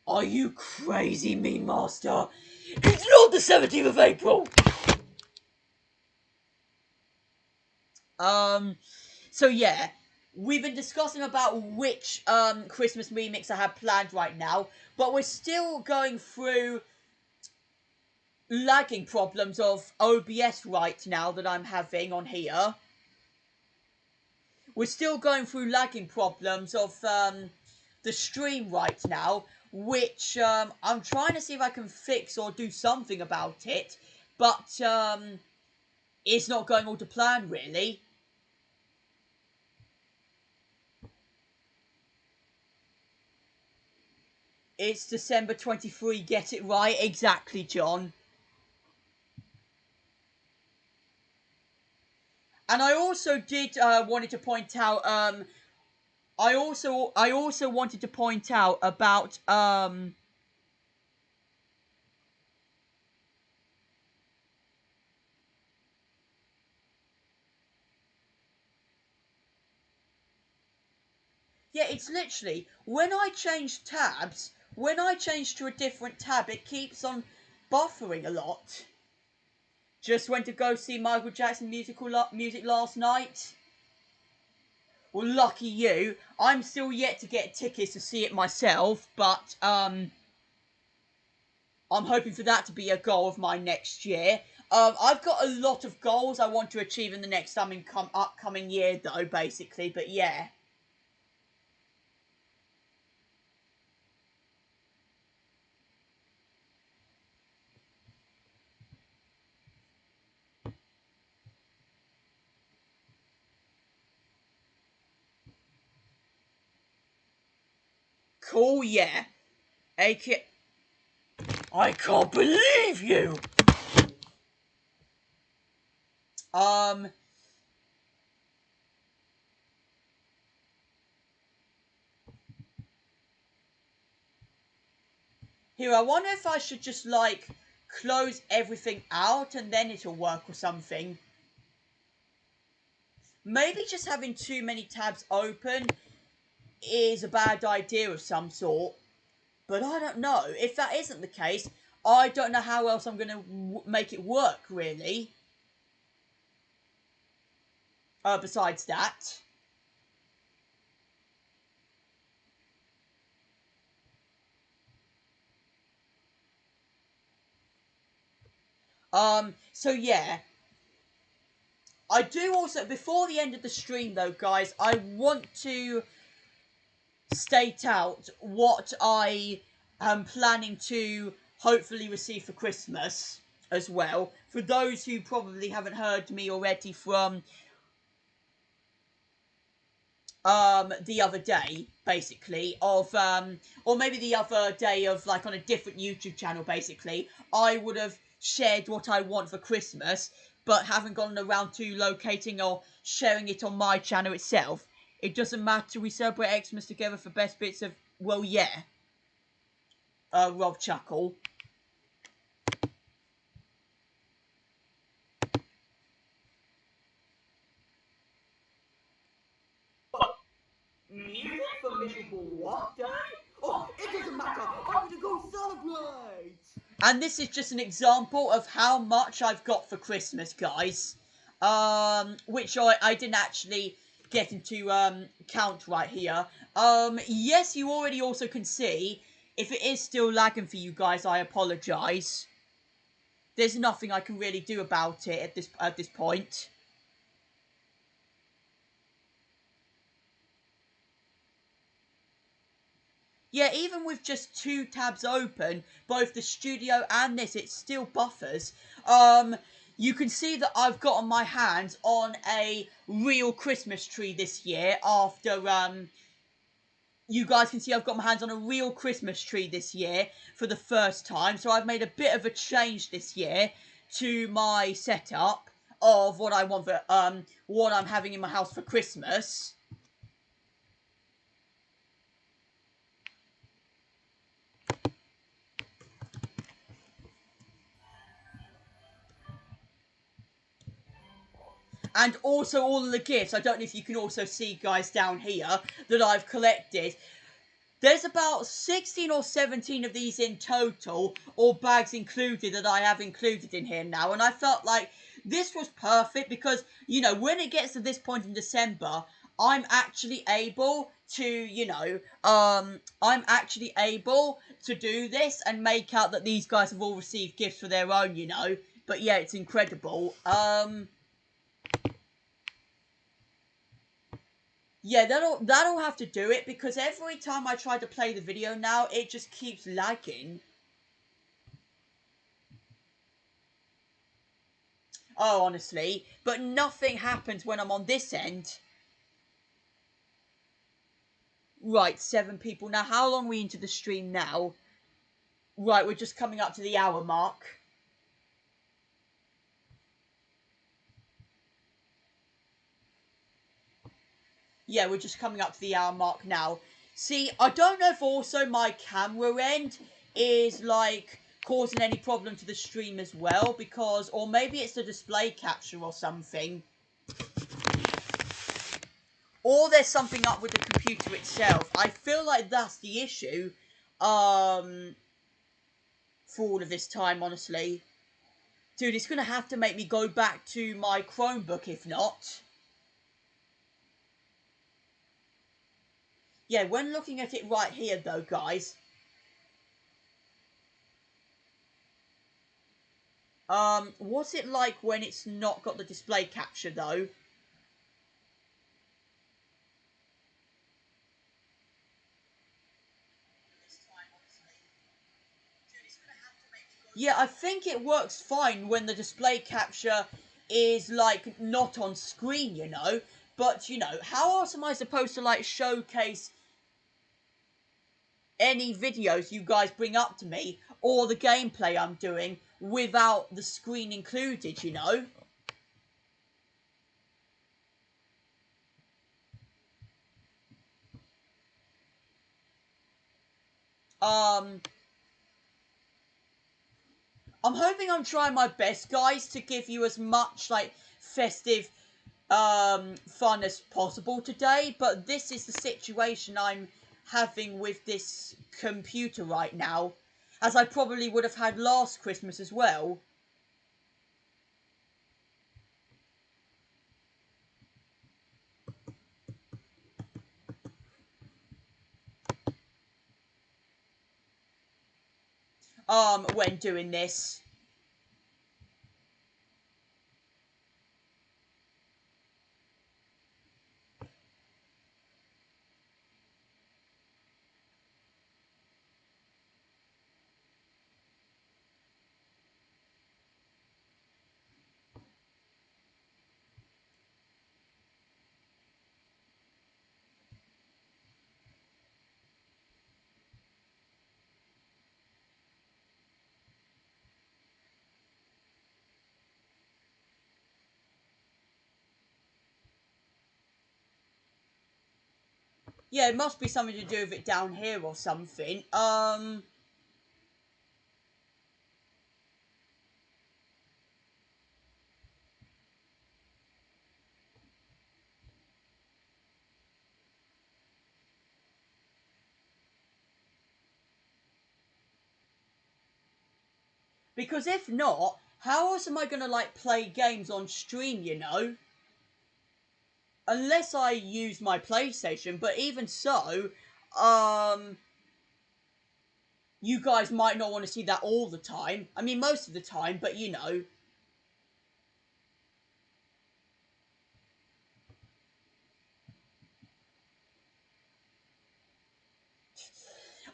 Are you crazy, Meme Master? It's not the 17th of April! So yeah, we've been discussing about which, Christmas remix I have planned right now, but we're still going through lagging problems of OBS right now that I'm having on here. We're still going through lagging problems of, the stream right now, which, I'm trying to see if I can fix or do something about it, but, it's not going all to plan, really. It's December 23, get it right? Exactly, John. And I also did, wanted to point out, I also wanted to point out about, yeah, it's literally, when I change tabs, when I change to a different tab, it keeps on buffering a lot. Just went to go see Michael Jackson music last night. Well, lucky you. I'm still yet to get tickets to see it myself, but, I'm hoping for that to be a goal of mine next year. I've got a lot of goals I want to achieve in the next upcoming year, though, basically, but yeah. Cool, yeah. AK... I can't believe you! Here, I wonder if I should just, like, close everything out and then it'll work or something. Maybe just having too many tabs open is a bad idea of some sort. But I don't know. If that isn't the case, I don't know how else I'm going to make it work, really. Besides that. So yeah. I do also, before the end of the stream though, guys, I want to state out what I am planning to hopefully receive for Christmas as well. For those who probably haven't heard me already from the other day, basically, of or maybe the other day of, like, on a different YouTube channel, basically, I would have shared what I want for Christmas, but haven't gotten around to locating or sharing it on my channel itself. It doesn't matter, we celebrate Xmas together for best bits of, well, yeah. Rob Chuckle. Music for miserable what day? Oh, it doesn't matter. I'm gonna go celebrate. And this is just an example of how much I've got for Christmas, guys. Which I didn't actually get into count right here. Yes, you already also can see, if it is still lagging for you guys, I apologise. There's nothing I can really do about it at this point. Yeah, even with just 2 tabs open, both the studio and this, it still buffers. You can see that I've got on my hands on a real Christmas tree this year after, you guys can see I've got my hands on a real Christmas tree this year for the first time. So I've made a bit of a change this year to my setup of what I want for, what I'm having in my house for Christmas. And also all of the gifts, I don't know if you can also see, guys, down here, that I've collected. There's about 16 or 17 of these in total, all bags included, that I have included in here now. And I felt like this was perfect because, you know, when it gets to this point in December, I'm actually able to, you know, I'm actually able to do this and make out that these guys have all received gifts for their own, you know. But yeah, it's incredible. Yeah, that'll have to do it, because every time I try to play the video now, it just keeps lagging. Oh, honestly. But nothing happens when I'm on this end. Right, 7 people. Now, how long are we into the stream now? Right, we're just coming up to the hour mark. Yeah, we're just coming up to the hour mark now. See, I don't know if also my camera end is, like, causing any problem to the stream as well, because, or maybe it's the display capture or something. Or there's something up with the computer itself. I feel like that's the issue, for all of this time, honestly. Dude, it's gonna have to make me go back to my Chromebook, if not. Yeah, when looking at it right here, though, guys. What's it like when it's not got the display capture, though? Yeah, I think it works fine when the display capture is, like, not on screen, you know? But, you know, how else am I supposed to, like, showcase any videos you guys bring up to me, or the gameplay I'm doing, without the screen included, you know? I'm hoping I'm trying my best, guys, to give you as much, like, festive, fun as possible today, but this is the situation I'm having with this computer right now, as I probably would have had last Christmas as well. When doing this. Yeah, it must be something to do with it down here or something. Because if not, how else am I going to, like, play games on stream, you know? unless I use my PlayStation, but even so, you guys might not want to see that all the time. I mean, most of the time, but you know.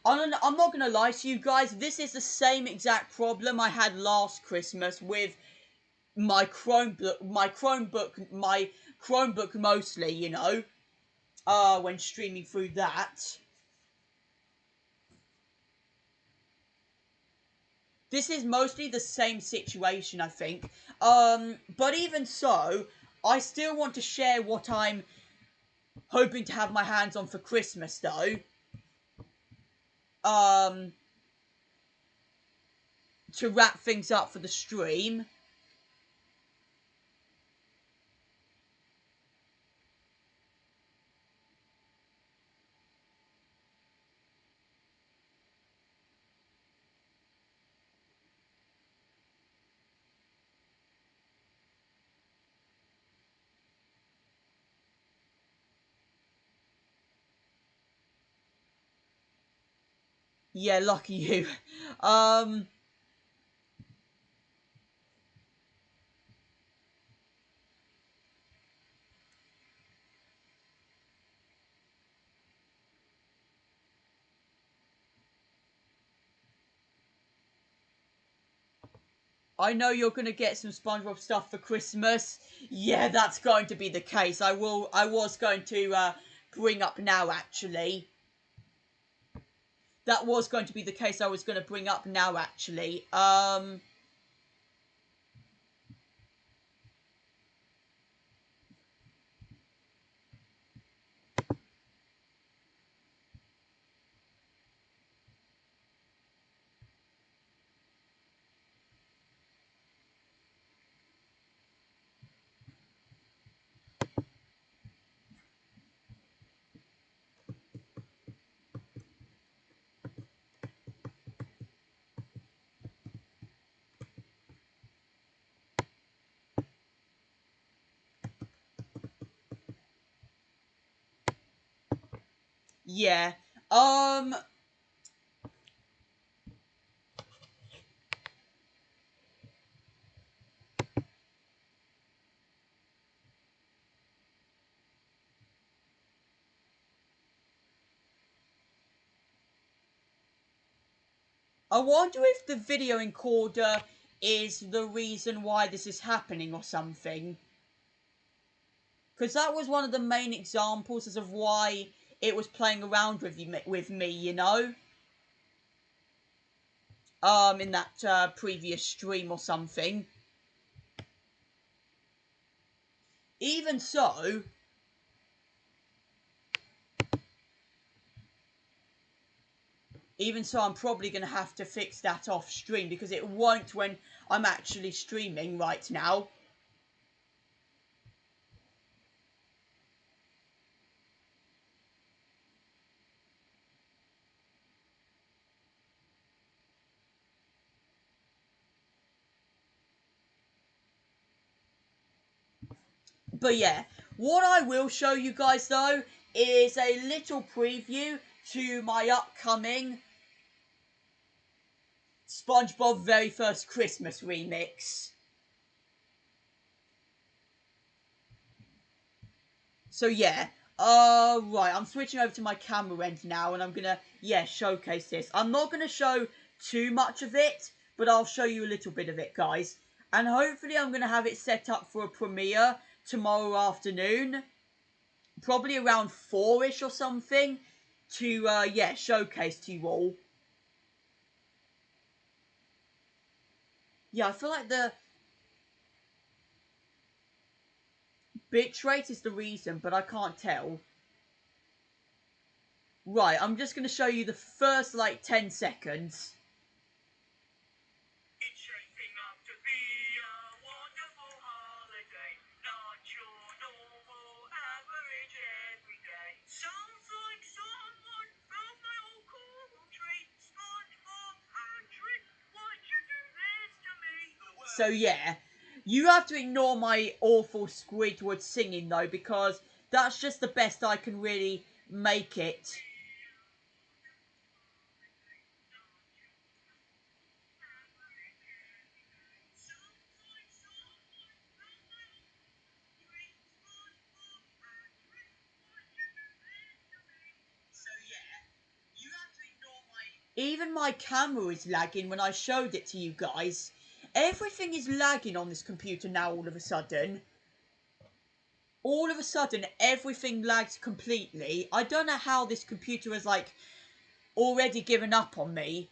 I'm not gonna lie to you guys, this is the same exact problem I had last Christmas with my Chromebook mostly, you know, when streaming through that. This is mostly the same situation, I think. But even so, I still want to share what I'm hoping to have my hands on for Christmas, though. Um, to wrap things up for the stream. Yeah, lucky you. um, I know you're gonna get some SpongeBob stuff for Christmas. Yeah, that's going to be the case. I was going to bring up now, actually. That was going to be the case I was going to bring up now, actually. Yeah. I wonder if the video encoder is the reason why this is happening or something. Because that was one of the main examples as of why it was playing around with me, you know? In that previous stream or something. Even so, I'm probably going to have to fix that off stream because it won't when I'm actually streaming right now. But yeah, what I will show you guys though is a little preview to my upcoming SpongeBob Very First Christmas remix. So yeah, right, I'm switching over to my camera end now and I'm gonna, yeah, showcase this. I'm not gonna show too much of it, but I'll show you a little bit of it, guys. And hopefully I'm gonna have it set up for a premiere tomorrow afternoon. Probably around 4-ish or something. To, yeah, showcase to you all. Yeah, I feel like the bitrate is the reason, but I can't tell. Right, I'm just going to show you the first, like, 10 seconds. It's shaping up to be a wonderful holiday, not your normal average everyday. Sounds like someone from my old coral tree. SpongeBob, Patrick, why'd you do this to me? So yeah, you have to ignore my awful Squidward singing though, because that's just the best I can really make it. Even my camera is lagging when I showed it to you guys. Everything is lagging on this computer now all of a sudden. All of a sudden, everything lags completely. I don't know how this computer has, like, already given up on me.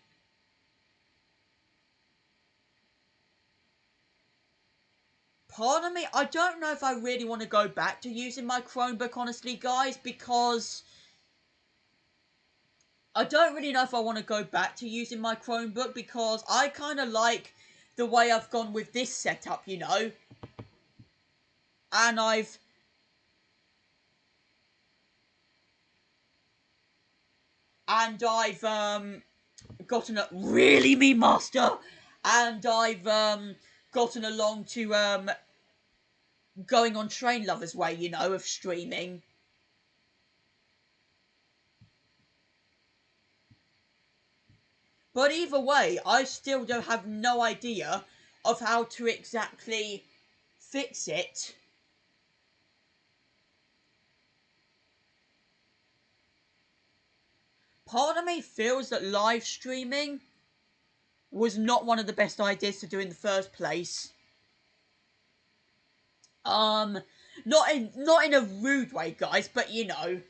Pardon me, I don't know if I really want to go back to using my Chromebook, honestly, guys, because I don't really know if I want to go back to using my Chromebook, because I kind of like the way I've gone with this setup, you know. And I've gotten a really me master, and I've gotten along to going on Train Lover's way, you know, of streaming. But either way, I still don't have no idea of how to exactly fix it. Part of me feels that live streaming was not one of the best ideas to do in the first place. Not in a rude way, guys, but you know,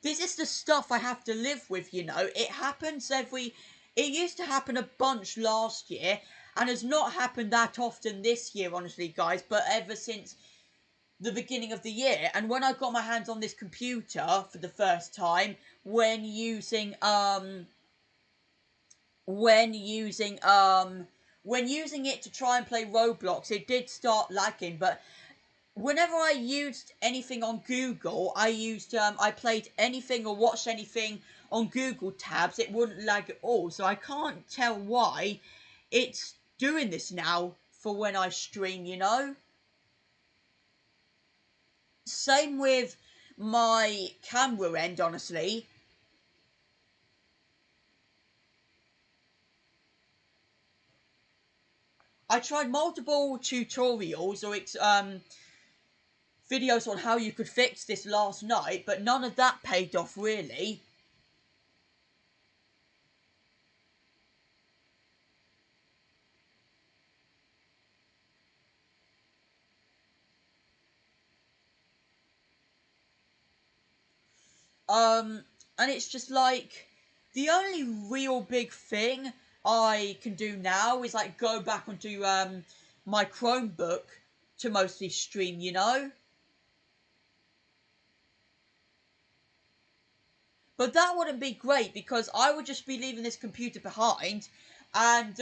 this is the stuff I have to live with, you know. It used to happen a bunch last year, and has not happened that often this year, honestly, guys, but ever since the beginning of the year. And when I got my hands on this computer for the first time, when using when using it to try and play Roblox, it did start lagging. But whenever I used anything on Google, I played anything or watched anything on Google tabs, it wouldn't lag at all. So I can't tell why it's doing this now for when I stream, you know. Same with my camera end, honestly. I tried multiple tutorials or videos on how you could fix this last night, but none of that paid off, really. And it's just like, the only real big thing I can do now is like go back onto my Chromebook to mostly stream, you know? But that wouldn't be great, because I would just be leaving this computer behind and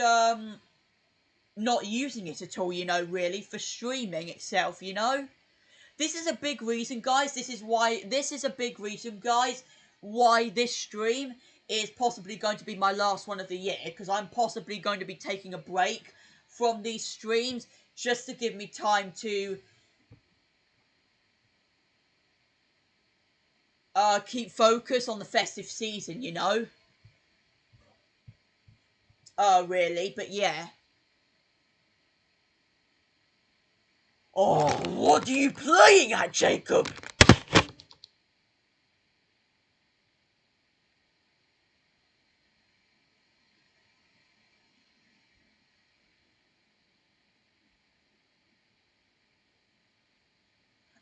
not using it at all, you know, really, for streaming itself, you know? This is a big reason, guys. This is a big reason, guys, why this stream is possibly going to be my last one of the year, because I'm possibly going to be taking a break from these streams just to give me time to keep focus on the festive season, you know? Really, but yeah. Oh, what are you playing at, Jacob?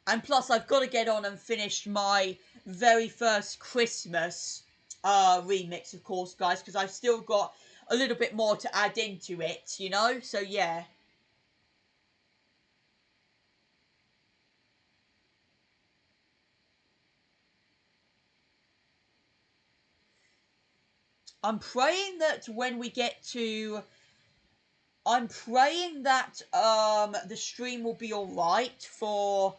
And plus, I've got to get on and finish my very first Christmas remix, of course, guys, because I've still got a little bit more to add into it, you know? So, yeah. I'm praying that when we get to... I'm praying that the stream will be alright for...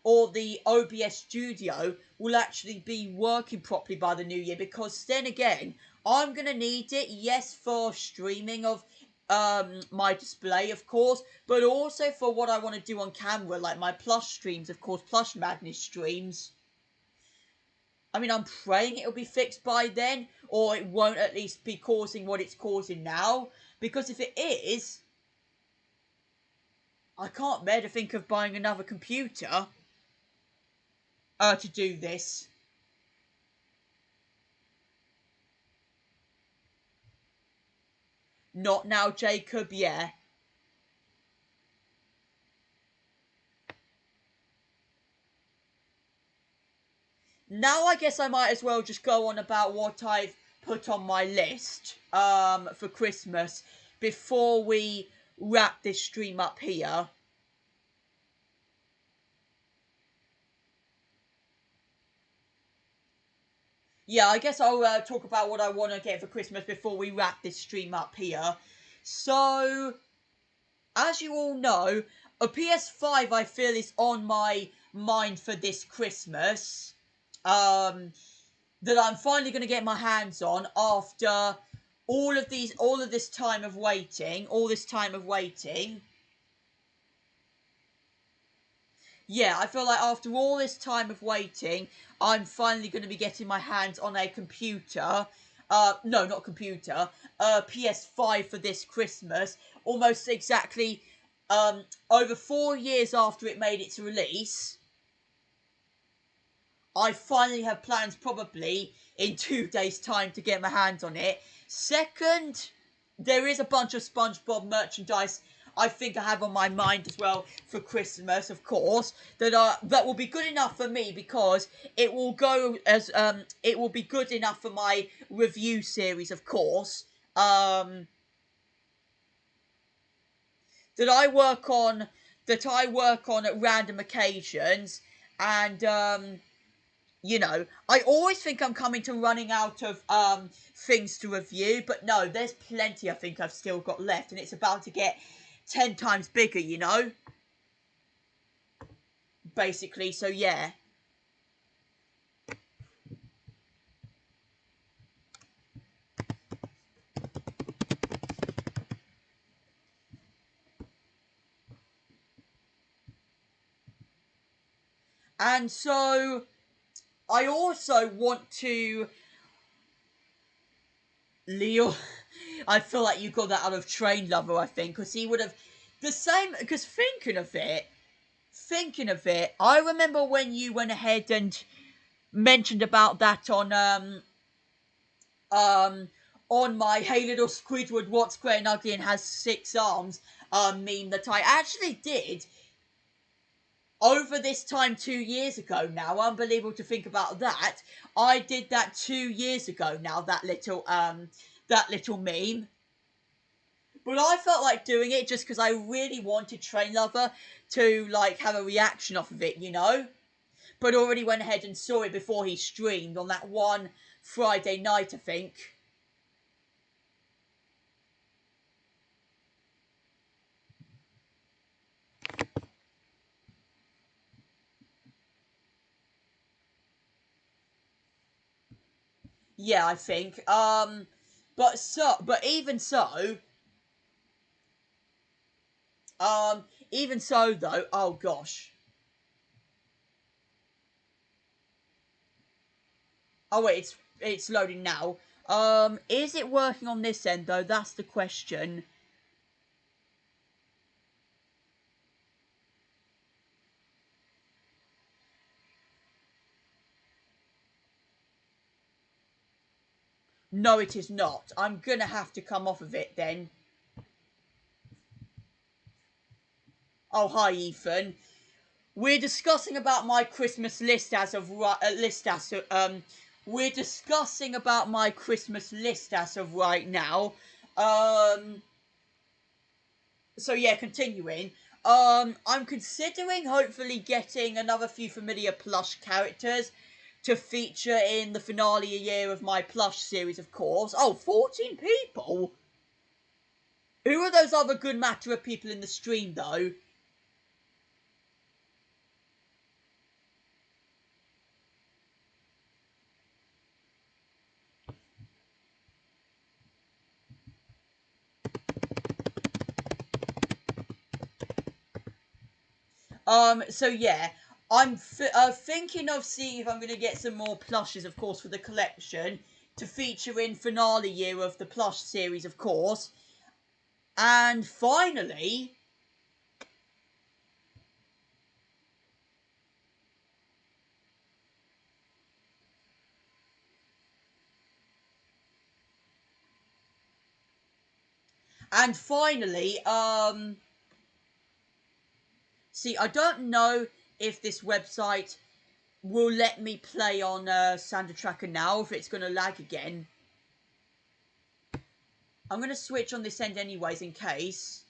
or the OBS Studio will actually be working properly by the new year, because then again, I'm going to need it, yes, for streaming of my display, of course, but also for what I want to do on camera, like my plush streams, of course, Plush Madness streams. I mean, I'm praying it'll be fixed by then, or it won't at least be causing what it's causing now, because if it is, I can't bear to think of buying another computer to do this. Not now, Jacob, yeah. Now I guess I might as well just go on about what I've put on my list for Christmas before we wrap this stream up here. Yeah, I guess I'll talk about what I want to get for Christmas before we wrap this stream up here. So, as you all know, a PS5 I feel is on my mind for this Christmas. That I'm finally going to get my hands on after all of this time of waiting. Yeah, I feel like after all this time of waiting, I'm finally going to be getting my hands on a computer. No, not computer. PS5 for this Christmas. Almost exactly over 4 years after it made its release. I finally have plans probably in 2 days' time to get my hands on it. Second, there is a bunch of SpongeBob merchandise I think I have on my mind as well for Christmas, of course, that will be good enough for me because it will go as it will be good enough for my review series, of course. That I work on at random occasions, and you know, I always think I'm coming to running out of things to review, but no, there's plenty I think I've still got left, and it's about to get 10 times bigger, you know? Basically, so yeah. And so, I also want to... Leo, I feel like you got that out of Train Lover, I think, because he would have... The same, because thinking of it, I remember when you went ahead and mentioned about that on my Hey Little Squidward, what's great and ugly and has 6 arms meme that I actually did over this time 2 years ago now. Unbelievable to think about that. I did that 2 years ago now, that little meme. But I felt like doing it just because I really wanted Train Lover to, like, have a reaction off of it, you know? But already went ahead and saw it before he streamed on that one Friday night, I think. Yeah, I think. But even so though, oh gosh. Oh wait, it's loading now. Is it working on this end though? That's the question. No, it is not. I'm gonna have to come off of it then. Oh, hi, Ethan. We're discussing about my Christmas list we're discussing about my Christmas list as of right now. So yeah, continuing. I'm considering hopefully getting another few familiar plush characters to feature in the finale year of my plush series, of course. Oh, 14 people? Who are those other good matter of people in the stream, though? So yeah, I'm thinking of seeing if I'm going to get some more plushes, of course, for the collection to feature in finale year of the plush series, of course. And finally, see, I don't know if this website will let me play on Sandra Tracker now, if it's going to lag again. I'm going to switch on this end anyways, in case.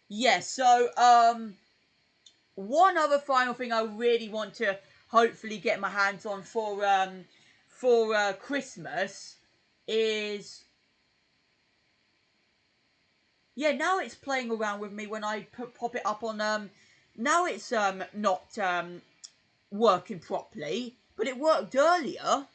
Yeah, so, one other final thing I really want to hopefully get my hands on for Christmas is... Yeah, now it's playing around with me when I pop it up on, now it's, not, working properly, but it worked earlier.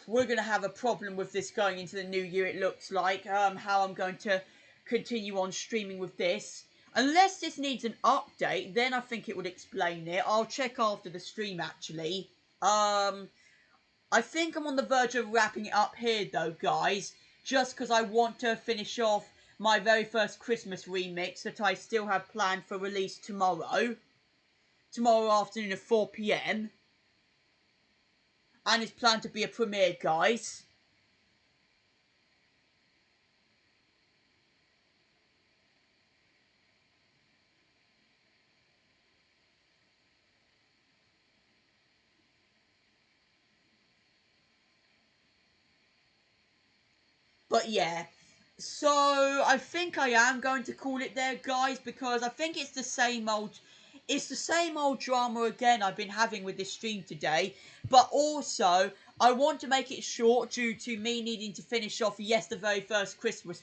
We're going to have a problem with this going into the new year, it looks like, how I'm going to continue on streaming with this. Unless this needs an update, then I think it would explain it. I'll check after the stream, actually. I think I'm on the verge of wrapping it up here, though, guys. Just because I want to finish off my very first Christmas remix that I still have planned for release tomorrow. Tomorrow afternoon at 4 PM. And it's planned to be a premiere, guys. But yeah, so I think I am going to call it there, guys, because I think it's the same old drama again I've been having with this stream today. But also, I want to make it short due to me needing to finish off, yes, the very first Christmas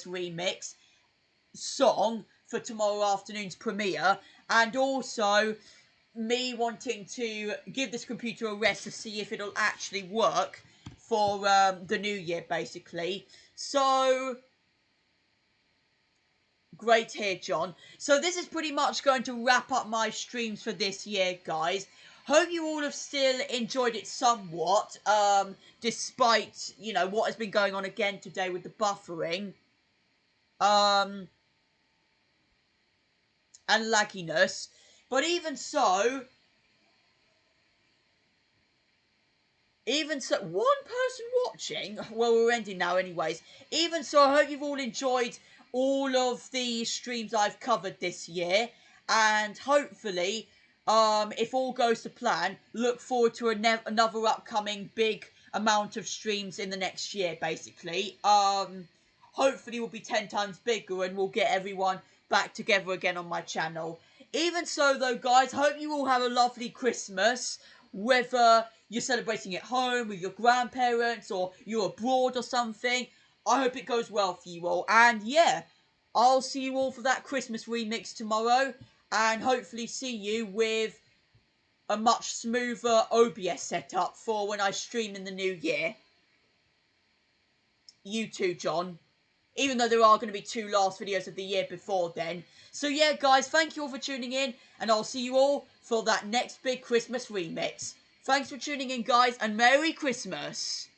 remix song for tomorrow afternoon's premiere, and also me wanting to give this computer a rest to see if it'll actually work for the new year, basically. So, great here, John. So this is pretty much going to wrap up my streams for this year, guys. Hope you all have still enjoyed it somewhat, despite, you know, what has been going on again today with the buffering. And lagginess. But even so, one person watching? Well, we're ending now anyways. Even so, I hope you've all enjoyed all of the streams I've covered this year. And hopefully, if all goes to plan, look forward to another upcoming big amount of streams in the next year, basically. Hopefully we'll be 10 times bigger and we'll get everyone back together again on my channel. Even so, though, guys, hope you all have a lovely Christmas. Whether you're celebrating at home with your grandparents or you're abroad or something, I hope it goes well for you all. And yeah, I'll see you all for that Christmas remix tomorrow. And hopefully see you with a much smoother OBS setup for when I stream in the new year. You too, John. Even though there are going to be 2 last videos of the year before then. So yeah, guys, thank you all for tuning in. And I'll see you all for that next big Christmas remix. Thanks for tuning in, guys, and Merry Christmas.